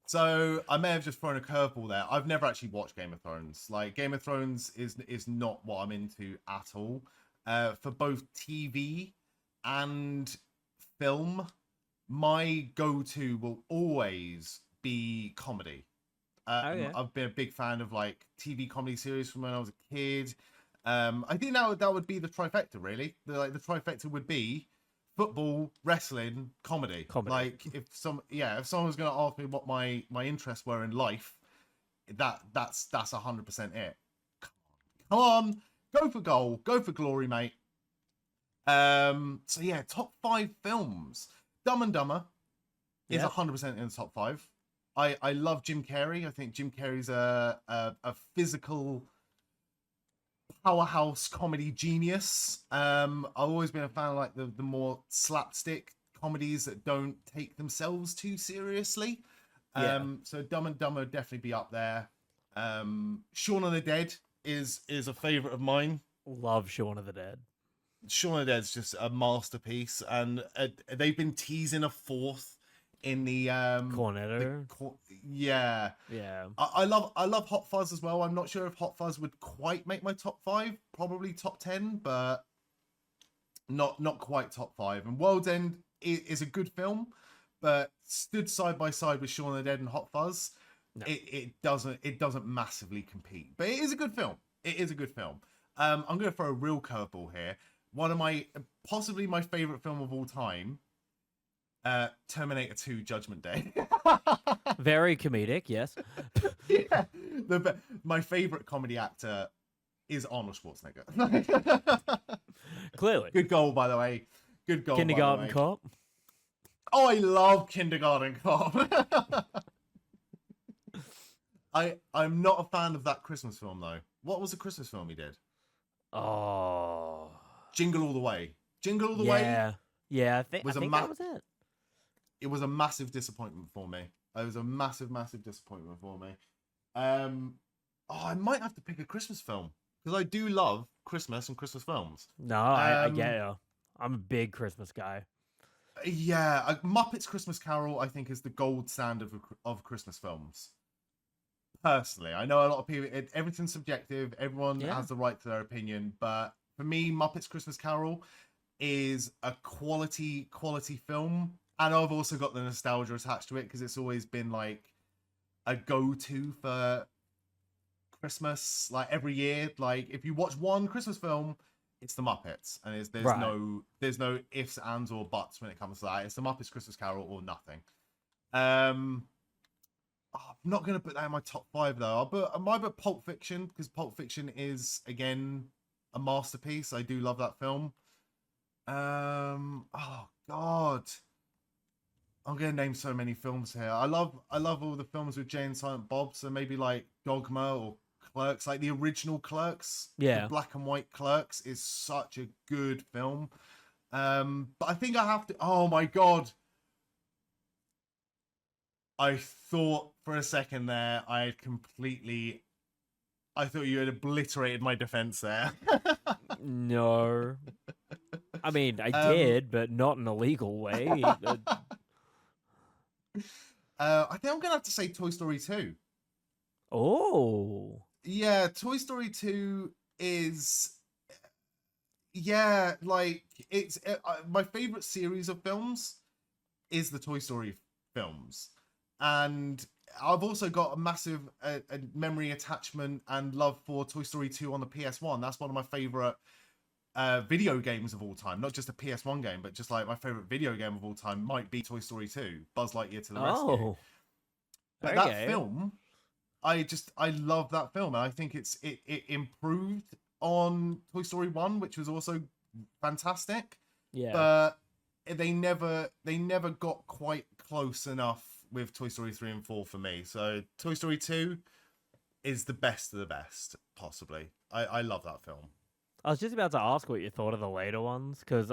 So I may have just thrown a curveball there. I've never actually watched Game of Thrones. Like Game of Thrones is not what I'm into at all. For both TV and film, my go-to will always be comedy. Okay. I've been a big fan of like TV comedy series from when I was a kid. I think that would be the trifecta, really. The trifecta would be football, wrestling, comedy. Like if someone was going to ask me what my interests were in life, that's 100% it. Come on, go for goal, go for glory, mate. So yeah, top 5 films. Dumb and Dumber is 100% in the top 5. I love Jim Carrey. I think Jim Carrey's a physical powerhouse comedy genius. I've always been a fan of like the more slapstick comedies that don't take themselves too seriously. So Dumb and Dumber would definitely be up there. Shaun of the Dead is a favorite of mine. Love Shaun of the Dead. Shaun of the Dead's just a masterpiece, and they've been teasing a 4th in the Cornetto. Yeah. I love Hot Fuzz as well. I'm not sure if Hot Fuzz would quite make my top 5, probably top 10, but not quite top 5. And World's End is a good film, but stood side by side with Shaun of the Dead and Hot Fuzz, it doesn't massively compete. But it is a good film. It is a good film. I'm going to throw a real curveball here. One of possibly my favorite film of all time, Terminator 2: Judgment Day. Very comedic, yes. Yeah, my favorite comedy actor is Arnold Schwarzenegger. Clearly. Good goal, by the way. Good goal, Kindergarten by the way. Cop. Oh, I love Kindergarten Cop. I'm not a fan of that Christmas film though. What was the Christmas film he did? Oh. Jingle All the Way. Jingle All the Way Yeah. Yeah, I was think that was it. it was a massive disappointment for me. It was a massive, massive disappointment for me. Oh, I might have to pick a Christmas film because I do love Christmas and Christmas films. No, I get you. I'm a big Christmas guy. Yeah, Muppets Christmas Carol, I think, is the gold standard of Christmas films. Personally, I know a lot of people. Everything's subjective. Everyone has the right to their opinion, but for me, Muppets Christmas Carol is a quality film, and I've also got the nostalgia attached to it because it's always been like a go-to for Christmas, like every year. Like if you watch one Christmas film, it's the Muppets, and there's no ifs, ands, or buts when it comes to that. It's the Muppets Christmas Carol or nothing. I'm not going to put that in my top 5 though. I might put Pulp Fiction because Pulp Fiction is again a masterpiece. I do love that film. Oh God, I'm going to name so many films here. I love all the films with Jay and Silent Bob. So maybe like Dogma or Clerks, like the original Clerks. Yeah, the black and white Clerks is such a good film. But I think I have to. Oh my God. I thought for a second there I thought you had obliterated my defense there. No. I mean, I did, but not in a legal way. I think I'm going to have to say Toy Story 2. Oh. Yeah, Toy Story 2 is... Yeah, like, it's... my favorite series of films is the Toy Story films. And I've also got a massive a memory attachment and love for Toy Story 2 on the PS1. That's one of my favorite video games of all time. Not just a PS1 game, but just like my favorite video game of all time might be Toy Story 2, Buzz Lightyear to the Rescue. But that film, I love that film. And I think it improved on Toy Story 1, which was also fantastic. Yeah. But they never got quite close enough with Toy Story 3 and 4 for me. So Toy Story 2 is the best of the best, possibly. I love that film. I was just about to ask what you thought of the later ones, because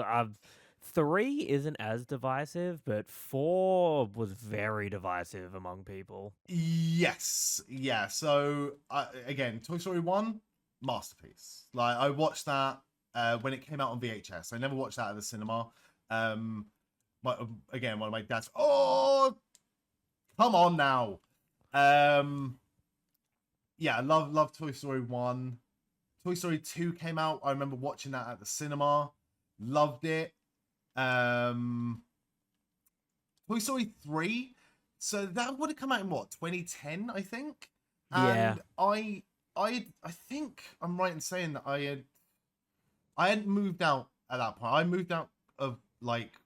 3 isn't as divisive, but 4 was very divisive among people. Yes. Yeah. So, again, Toy Story 1, masterpiece. Like, I watched that when it came out on VHS. I never watched that at the cinema. Again, one of my dad's... Oh, come on now. Yeah, I love Toy Story 1. Toy Story 2 came out. I remember watching that at the cinema. Loved it. Toy Story 3. So that would have come out in what, 2010, I think? And I think I'm right in saying that I hadn't moved out at that point. I moved out of like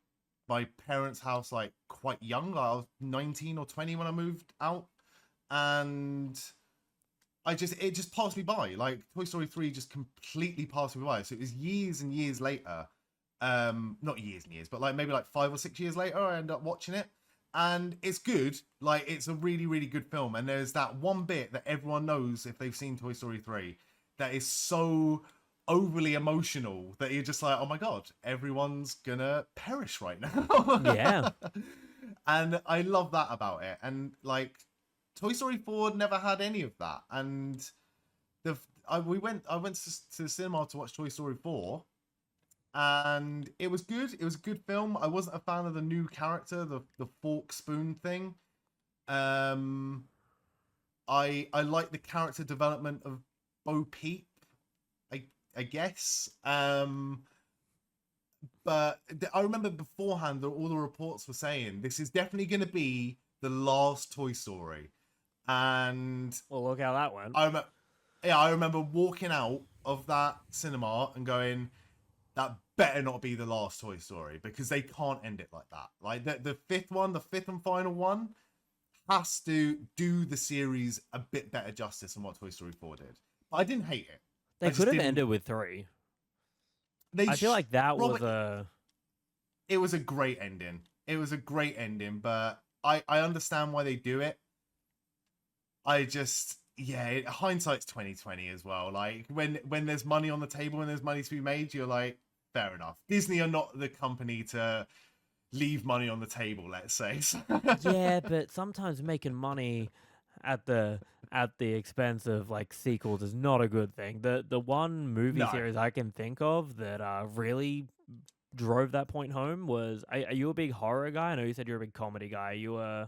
my parents' house like quite young. I was 19 or 20 when I moved out, and it just passed me by. Like Toy Story 3 just completely passed me by. So it was years and years later, not years and years, but like maybe like 5 or 6 years later, I ended up watching it, and it's good. Like it's a really, really good film. And there's that one bit that everyone knows if they've seen Toy Story 3 that is so overly emotional that you're just like, oh my God, everyone's gonna perish right now. Yeah. And I love that about it. And like Toy Story 4 never had any of that. And I went to the cinema to watch Toy Story 4, and it was good. It was a good film. I wasn't a fan of the new character, the fork spoon thing. I like the character development of Bo Peep, I guess. But I remember beforehand that all the reports were saying this is definitely going to be the last Toy Story. And well, look how that went. yeah, I remember walking out of that cinema and going, that better not be the last Toy Story, because they can't end it like that. Like the fifth one, the fifth and final one, has to do the series a bit better justice than what Toy Story 4 did. But I didn't hate it. They I could just have didn't. ended with 3. They I feel like that was probably. a It was a great ending. It was a great ending, but I understand why they do it. I just, yeah, hindsight's 2020 as well. Like when there's money on the table and there's money to be made, you're like, fair enough. Disney are not the company to leave money on the table, let's say. yeah, but sometimes making money at the expense of like sequels is not a good thing. The one movie No. series I can think of that really drove that point home was are you a big horror guy? I know you said you're a big comedy guy. You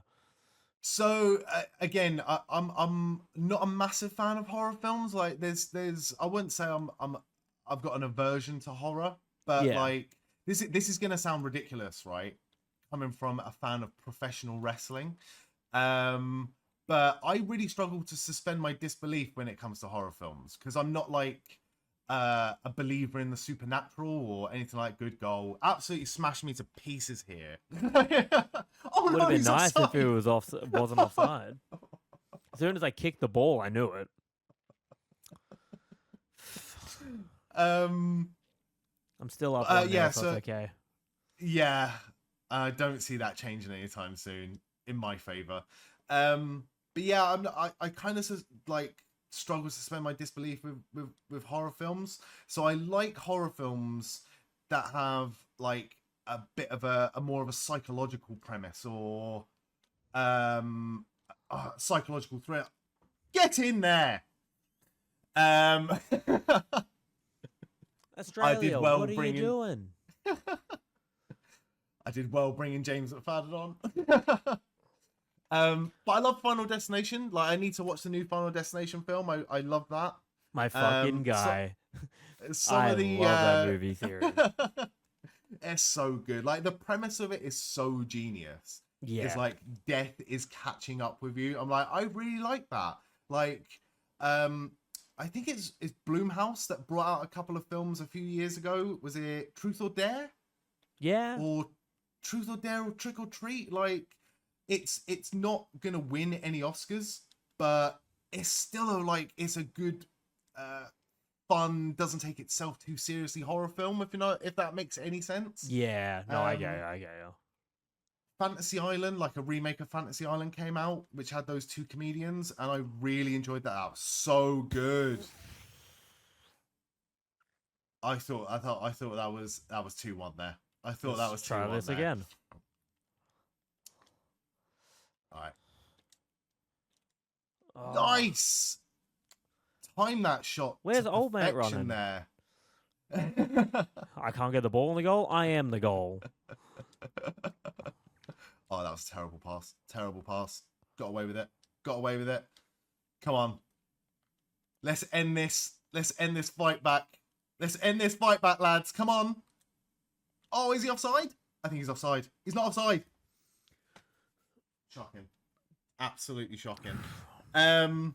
So again, I'm not a massive fan of horror films. Like there's I wouldn't say I've got an aversion to horror, but yeah. like this is gonna sound ridiculous, right? Coming from a fan of professional wrestling, um, but I really struggle to suspend my disbelief when it comes to horror films, because I'm not like a believer in the supernatural or anything like. Good goal, absolutely smashed me to pieces here. Oh Would have no, been he's nice if it offside. wasn't offside. As soon as I kicked the ball, I knew it. um I'm still up 1-0, yeah, so it's so okay. yeah, I don't see that changing anytime soon in my favor. But yeah, I kind of like struggle to suspend my disbelief with horror films. So I like horror films that have like a bit of a more of a psychological premise, or psychological threat. Get in there. Um I did Australia, well what are you bringing doing? I did well bringing James McFadden on. But I love Final Destination. Like, I need to watch the new Final Destination film. I love that. My fucking So guy. some I of the love that movie series. it's so good. Like the premise of it is so genius. It's Yeah. like death is catching up with you. I'm like, I really like that. Like, um, I think it's Bloomhouse that brought out a couple of films a few years ago. Was it Truth or Dare? Yeah. Or Truth or Dare or Trick or Treat? Like, it's not gonna win any Oscars, but it's still it's a good, uh, fun, doesn't take itself too seriously horror film. If that makes any sense. Yeah. No, I get Um, you. I get you. Fantasy Island, like a remake of Fantasy Island, came out, which had those two comedians, and I really enjoyed that. That was so good. I thought that was 2-1 there. I thought that Let's was try 2-1 this there. again. All right. Oh. Nice. Time that shot to Where's old mate perfection running? there. I can't get the ball in the goal. I am the goal. Oh, that was a terrible pass. Terrible pass. Got away with it. Got away with it. Come on. Let's end this. Let's end this fight back. Let's end this fight back, lads. Come on. Oh, is he offside? I think he's offside. He's not offside. Shocking. Absolutely shocking. But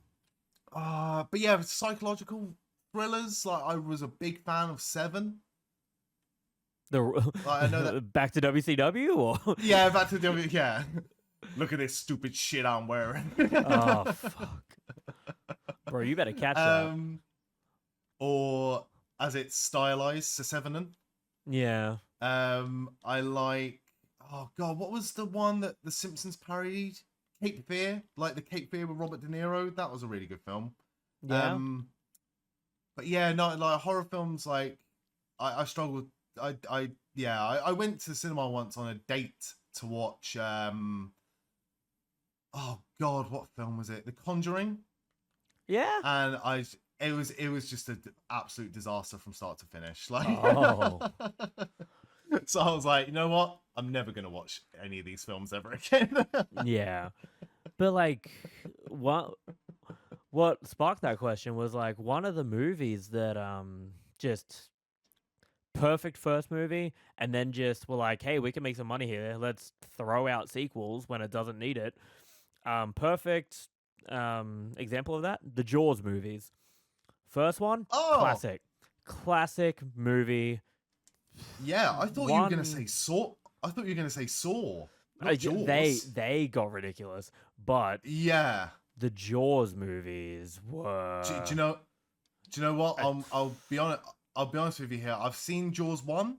yeah, psychological thrillers. Like, I was a big fan of Seven. Like, I know that. Back to WCW or Yeah, back to the yeah. Look at this stupid shit I'm wearing. oh fuck, bro, you better catch that. Or as it's stylized, Sevenin. Yeah. I like. Oh god, what was the one that the Simpsons parodied? Cape Fear, like the Cape Fear with Robert De Niro. That was a really good film. Yeah. But yeah, no, like horror films. Like I struggled. I went to the cinema once on a date to watch. Oh god, what film was it? The Conjuring. Yeah. And it was just an absolute disaster from start to finish. Like, Oh. so I was like, you know what? I'm never gonna watch any of these films ever again. Yeah. But like what sparked that question was like one of the movies that just perfect first movie and then just were like, hey, we can make some money here. Let's throw out sequels when it doesn't need it. Perfect example of that, the Jaws movies. First one, Oh, classic movie. yeah. I thought you were gonna One, say Saw. I thought you were gonna say Saw, not they Jaws. they got ridiculous, but Yeah. the Jaws movies Do were. you know? Do you know what? uh, I'll be honest. I'll be honest with you here. I've seen Jaws 1,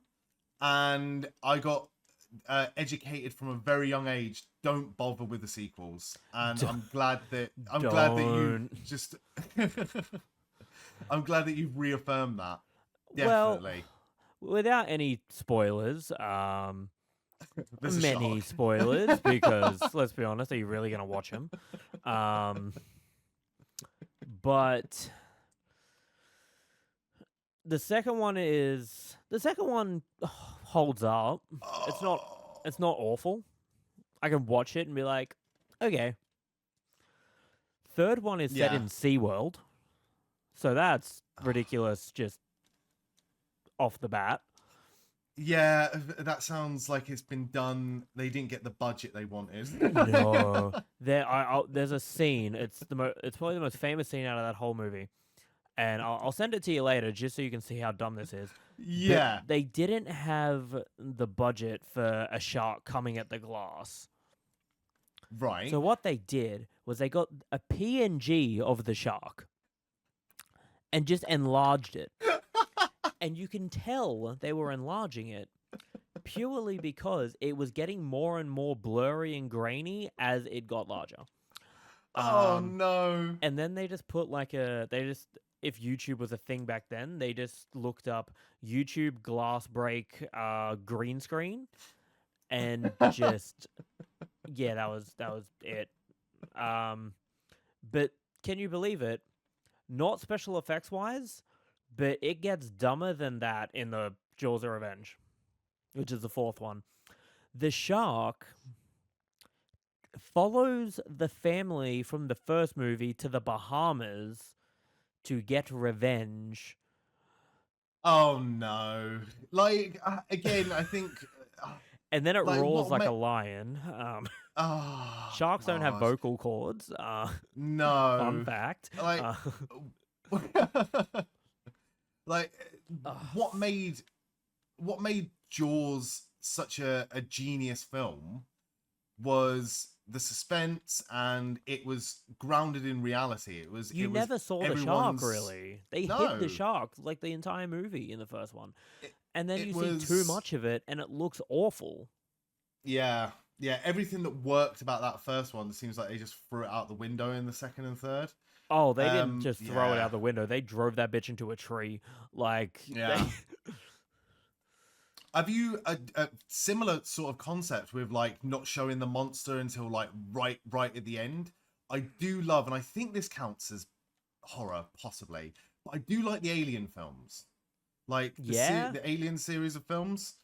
and I got educated from a very young age. Don't bother with the sequels, and d- I'm glad that you've don't. just. I'm glad that you've reaffirmed that. Well, Definitely, without any spoilers, there's a many shark. spoilers because let's be honest, are you really gonna watch them? But the second one holds up. It's not Oh, it's not awful. I can watch it and be like, okay. Third one is set yeah, in SeaWorld, so that's ridiculous just off the bat. yeah. That sounds like it's been done. They didn't get the budget they wanted. No, there's a scene. It's probably the most famous scene out of that whole movie, and I'll send it to you later just so you can see how dumb this is. But Yeah, they didn't have the budget for a shark coming at the glass. right. So what they did was they got a PNG of the shark and just enlarged it. And you can tell they were enlarging it purely because it was getting more and more blurry and grainy as it got larger. Oh no. And then they just put if YouTube was a thing back then, they just looked up YouTube glass break green screen and just yeah, that was it. But can you believe it? Not special effects wise, but it gets dumber than that in the Jaws of Revenge, which is the fourth one. The shark follows the family from the first movie to the Bahamas to get revenge. Oh no. Like again, I think And then it like roars what like a lion. oh Sharks don't have god. vocal cords. Fun No. fact. Like like Uh, what made Jaws such a genius film was the suspense, and it was grounded in reality. you it was never saw the shark, everyone's really. They hid the no. shark like the entire movie in the first one. It, And then it you see too was much of it, and it looks awful. yeah, yeah. Everything that worked about that first one seems like they just threw it out the window in the second and third. Oh, they didn't just throw it Yeah, out the window. They drove that bitch into a tree. Like, they... yeah. Have you a similar sort of concept with like not showing the monster until like right at the end? I do love, and I think this counts as horror possibly, but I do like the Alien films, like yeah? the Alien series of films.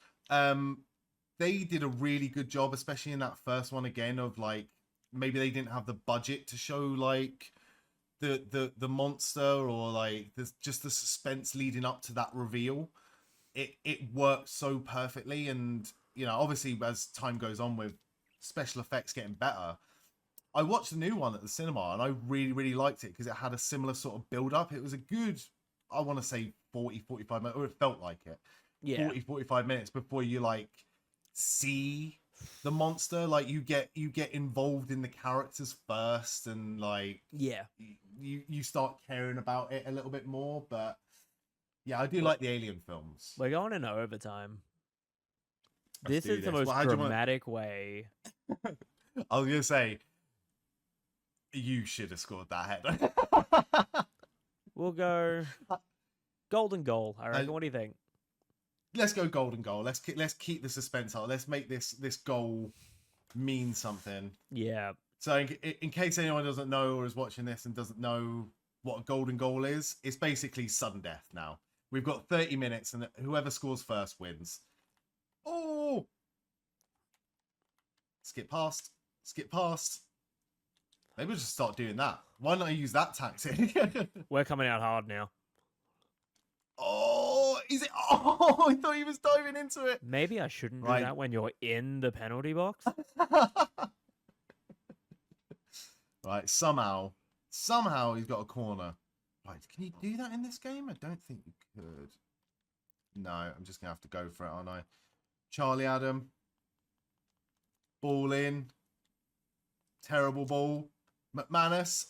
They did a really good job, especially in that first one again, of like maybe they didn't have the budget to show like the monster, or like there's just the suspense leading up to that reveal. It worked so perfectly, and you know, obviously as time goes on with special effects getting better, I watched the new one at the cinema and I really liked it because it had a similar sort of build up. It was a good, I want to say 45 minutes, or it felt like it, Yeah. 45 minutes before you like see the monster. Like you get involved in the characters first, and like Yeah. you start caring about it a little bit more. But yeah, I do Well, like the Alien films. we're going into overtime. Let's This do is the this. most Well, how do you want? dramatic way. I was gonna say you should have scored that header. We'll go golden goal, I reckon. Uh, What do you think? Let's go golden goal. Let's keep the suspense on. Let's make this goal mean something. Yeah. So in case anyone doesn't know or is watching this and doesn't know what a golden goal is, it's basically sudden death now. We've got 30 minutes and whoever scores first wins. Oh! Skip past. Skip past. Maybe we'll just start doing that. Why not use that tactic? We're coming out hard now. Oh, is it? Oh, I thought he was diving into it. Maybe I shouldn't do Right. that when you're in the penalty box. Right, somehow he's got a corner. Right, can you do that in this game? I don't think you could. No, I'm just gonna have to go for it, aren't I? Charlie Adam, ball in, terrible ball. McManus.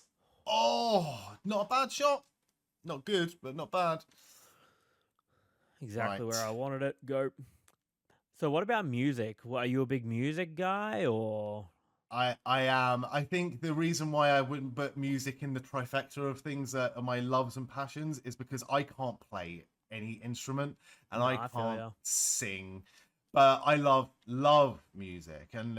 Oh, not a bad shot. Not good, but not bad. Exactly where Right. I wanted it. Go. So what about music? Are you a big music guy or? I am. I think the reason why I wouldn't put music in the trifecta of things that are my loves and passions is because I can't play any instrument and No, I I feel can't ya. sing. But I love music. And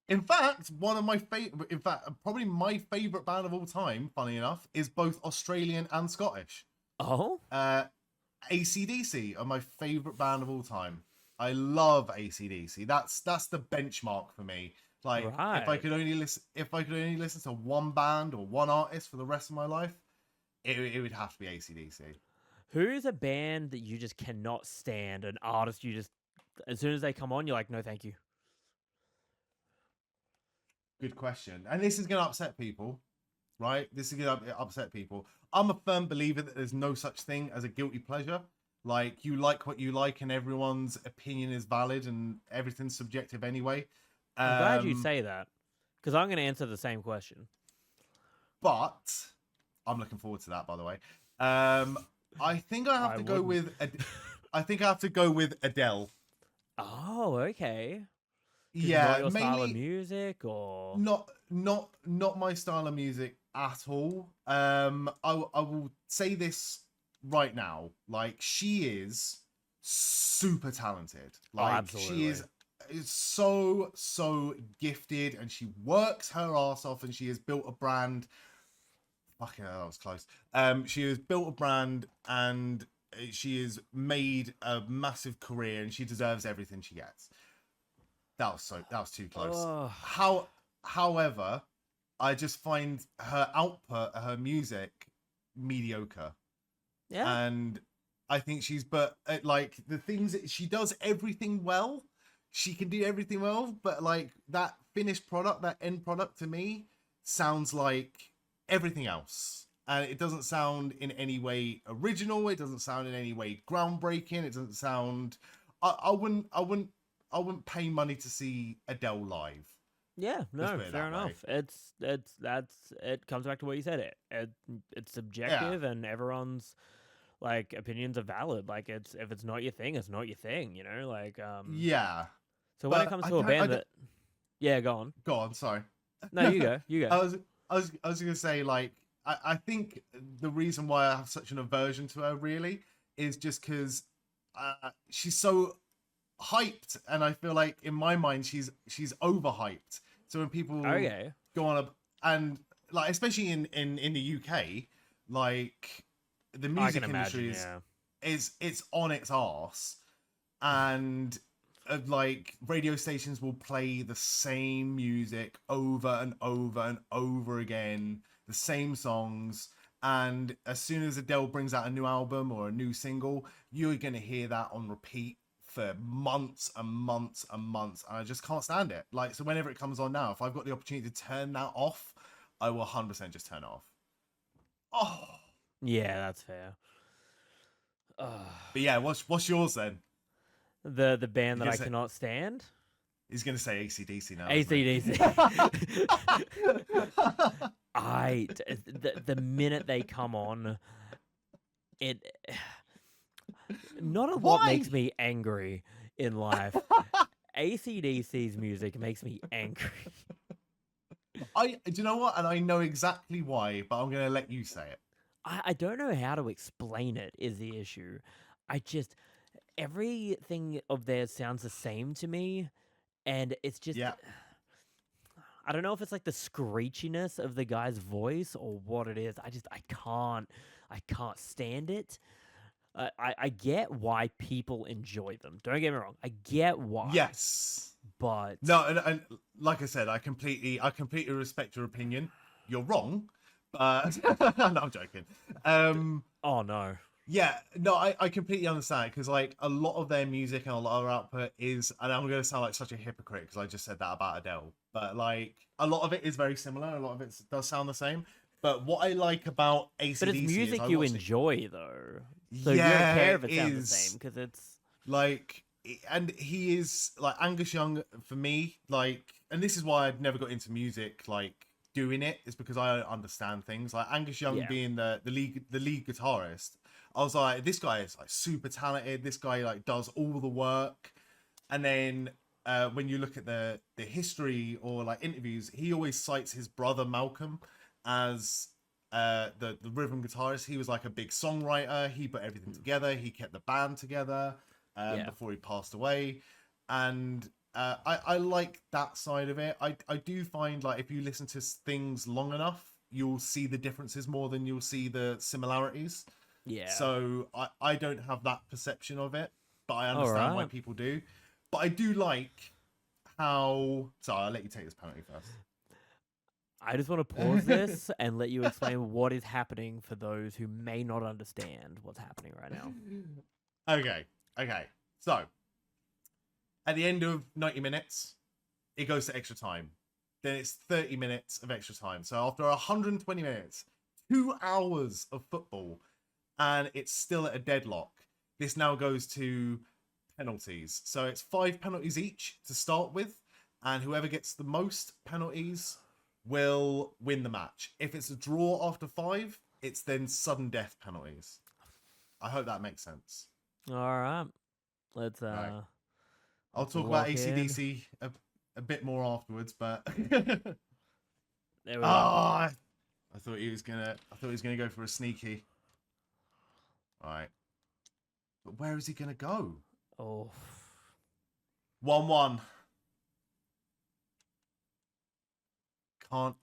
in fact, one of my favorite, in fact, probably my favorite band of all time, funny enough, is both Australian and Scottish. Oh, AC/DC are my favorite band of all time. I love AC/DC. That's the benchmark for me. Like right. if I could only listen to one band or one artist for the rest of my life, it would have to be AC/DC. Who's a band that you just cannot stand? An artist you just, as soon as they come on, you're like, no, thank you. Good question. And this is going to upset people, right? This is going to upset people. I'm a firm believer that there's no such thing as a guilty pleasure. Like you like what you like, and everyone's opinion is valid, and everything's subjective anyway. I'm glad you Um, say that because I'm going to answer the same question. but I'm looking forward to that, by the way. Um, I think I have I to go wouldn't. with. I think I have to go with Adele. Oh, okay. Just not Yeah, your style of mainly music, or not my style of music at all. I will say this right now. Like she is super talented. oh, Like she absolutely. is so gifted, and she works her ass off, and she has built a brand. Fucking hell, that was close. She has built a brand, and she has made a massive career, and she deserves everything she gets. That was too close. Oh, However, I just find her output, her music, mediocre, yeah, and I think she's but like the things that she does everything well. She can do everything well, but like that finished product, that end product to me sounds like everything else. And it doesn't sound in any way original. It doesn't sound in any way groundbreaking. It doesn't sound. I wouldn't pay money to see Adele live. yeah. Let's No, put it fair that way. enough. It's that's it comes back to what you said. It's Yeah, subjective, and everyone's like opinions are valid. Like it's if it's not your thing, it's not your thing. You know, like yeah. So when it But comes to a band that, yeah, go on. go on. Sorry. No, you go. You go. I was gonna say like I think the reason why I have such an aversion to her really is just because she's so hyped, and I feel like in my mind she's overhyped. So when people Okay. go on a and like especially in the UK, like the I can music imagine. industry Yeah. is it's on its arse, and like radio stations will play the same music over and over and over again, the same songs. And as soon as Adele brings out a new album or a new single, you're gonna hear that on repeat for months and months and months. And I just can't stand it. Like, so whenever it comes on now, if I've got the opportunity to turn that off, I will 100% just turn it off. Oh, Yeah, that's fair. but yeah, what's yours then? The band He's that gonna I say cannot stand, he's gonna say ACDC now, isn't ACDC. he? The minute they come on, it not a lot Why? makes me angry in life. ACDC's music makes me angry. Do you know what? And I know exactly why, but I'm gonna let you say it. I don't know how to explain it, is the issue. I just, everything of theirs sounds the same to me, and it's just, Yeah. I don't know if it's like the screechiness of the guy's voice or what it is. I can't stand it. I get why people enjoy them. Don't get me wrong. I get why, Yes. but No, and like I said, I completely respect your opinion. You're wrong, but no, I'm joking. oh no, Yeah, no, I completely understand because like a lot of their music and a lot of their output is, and I'm gonna sound like such a hypocrite because I just said that about Adele, but like a lot of it is very similar. A lot of it does sound the same, But what I like about But it's AC/DC is music I you watched it. enjoy, though. So you don't Yeah, care it if it sounds the same is. because it's Like, and he is like Angus Young for me. Like, and this is why I'd never got into music. Like doing it is because I don't understand things. Like Angus Young yeah, being the lead guitarist, I was like, this guy is like super talented. This guy like does all the work. And then when you look at the history or like interviews, he always cites his brother Malcolm as the rhythm guitarist. He was like a big songwriter. He put everything together. He kept the band together yeah, before he passed away. And I like that side of it. I do find like if you listen to things long enough, you'll see the differences more than you'll see the similarities. yeah. So I don't have that perception of it, but I All understand why right. people do. But I do like how. Sorry, I'll let you take this penalty first. I just want to pause this and let you explain what is happening for those who may not understand what's happening right now. Okay. So at the end of 90 minutes, it goes to extra time. Then it's 30 minutes of extra time. So after 120 minutes, 2 hours of football, and it's still at a deadlock. This now goes to penalties. So it's 5 penalties each to start with, and whoever gets the most penalties will win the match. If it's a draw after 5, it's then sudden death penalties. I hope that makes sense. All right. Let's Right. I'll let's talk about lock in. ACDC a bit more afterwards, but There we go. I thought he was gonna go for a sneaky. All right. But where is he gonna go? Oh, 1-1. Can't.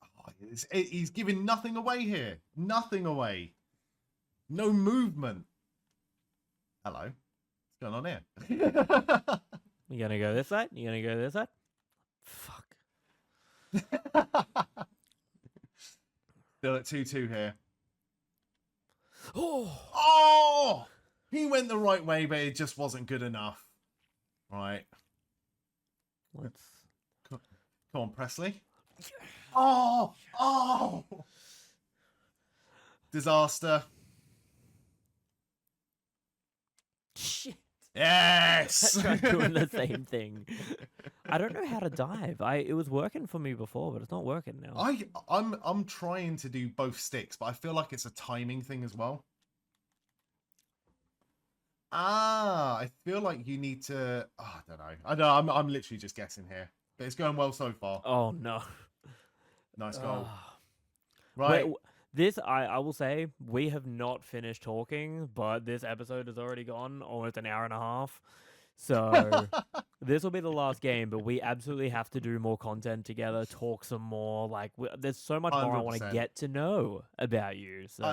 Oh, he's giving nothing away here. Nothing away. No movement. Hello. What's going on here? you gonna go this side? You gonna go this side? Fuck. Still at 2-2 here. Oh. Oh! He went the right way, but it just wasn't good enough. Right. Let's. Come on, Presley. Oh! Oh! Disaster. Shit. Yes! I tried doing the same thing. I don't know how to dive. It was working for me before, but it's not working now. I'm trying to do both sticks, but I feel like it's a timing thing as well. I feel like you need to. Oh, I don't know. I know. I'm literally just guessing here, but it's going well so far. Oh no. Nice goal. Ah. Right. This I will say we have not finished talking, but this episode has already gone almost an hour and a half. So this will be the last game, but we absolutely have to do more content together, talk some more. Like there's so much more I want to 100%. get to know about you. So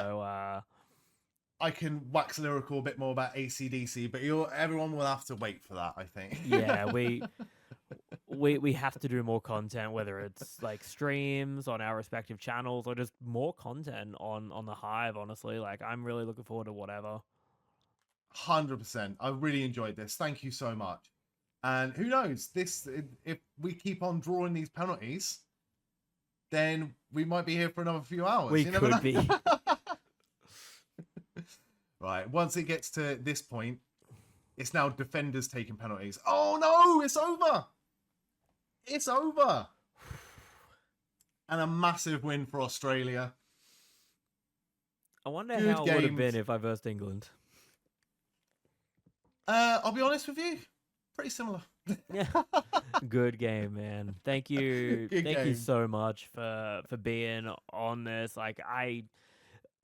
I can wax lyrical a bit more about ACDC, but everyone will have to wait for that, I think. yeah, we have to do more content, whether it's like streams on our respective channels or just more content on the Hive. Honestly, like I'm really looking forward to whatever. 100%. I really enjoyed this. Thank you so much. And who knows, if we keep on drawing these penalties, then we might be here for another few hours. We You never could know. be. Right. Once it gets to this point, it's now defenders taking penalties. Oh no, it's over. It's over. And a massive win for Australia. I wonder Good how it would have game. been if I versed England. I'll be honest with you, pretty similar. Yeah. Good game, man. Thank you. Good Thank you game. so much for being on this. Like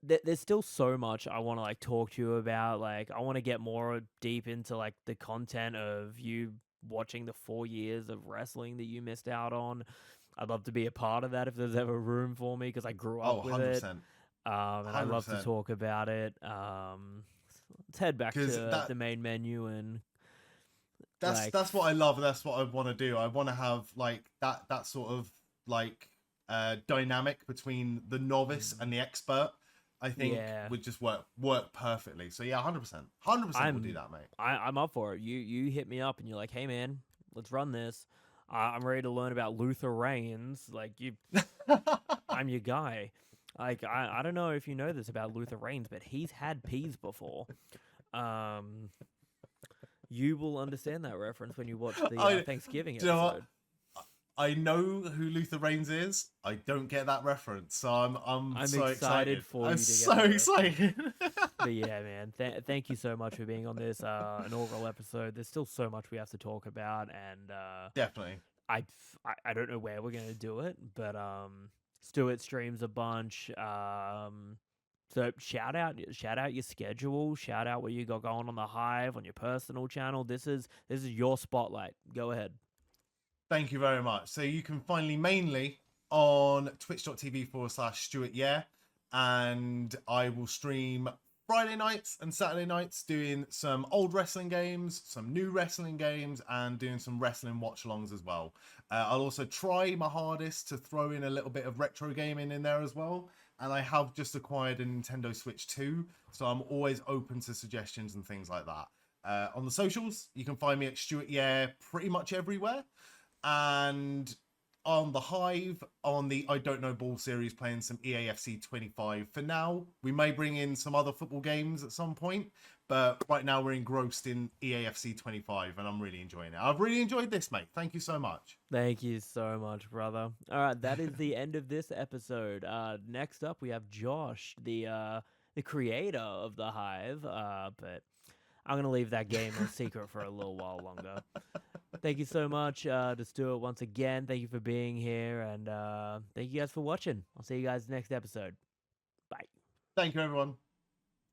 there's still so much I want to like talk to you about. Like I want to get more deep into like the content of you watching the 4 years of wrestling that you missed out on. I'd love to be a part of that if there's ever room for me because I grew up with 100%. it. And I'd love to 100%. talk about it. Let's head back to 'Cause the main menu and that's what I love. That's what I want to do. I want to have like that sort of like dynamic between the novice and the expert. I think would just work perfectly. So yeah, 100%. 100% we'll do that, mate. I'm up for it. You hit me up and you're like, hey man, let's run this. I'm ready to learn about Luther Reigns. Like I'm your guy. Like I don't know if you know this about Luther Reigns, but he's had peas before. Um, you will understand that reference when you watch the I, Thanksgiving do you know what? episode. I know who Luther Reigns is. I don't get that reference, so I'm I'm so excited excited. for I'm you to get so that reference. excited. But yeah, man, thank you so much for being on this inaugural episode. There's still so much we have to talk about, and Definitely. I don't know where we're gonna do it, but Stuart streams a bunch. So shout out your schedule, shout out what you got going on the Hive on your personal channel. This is your spotlight. Go ahead. Thank you very much. So you can find me mainly on twitch.tv/StuartYeah, and I will stream Friday nights and Saturday nights doing some old wrestling games, some new wrestling games, and doing some wrestling watch-alongs as well. I'll also try my hardest to throw in a little bit of retro gaming in there as well. And I have just acquired a Nintendo Switch 2, so I'm always open to suggestions and things like that. On the socials, you can find me at StuartYeah pretty much everywhere. And on the Hive, on the I Don't Know Ball series, playing some EAFC 25 for now. We may bring in some other football games at some point, but right now we're engrossed in EAFC 25, and I'm really enjoying it. I've really enjoyed this, mate. Thank you so much. Thank you so much, brother. All right, that is the end of this episode. Next up, we have Josh, the creator of the Hive. But I'm gonna leave that game a secret for a little while longer. Thank you so much to Stuart once again. Thank you for being here, and thank you guys for watching. I'll see you guys next episode. Bye. Thank you, everyone.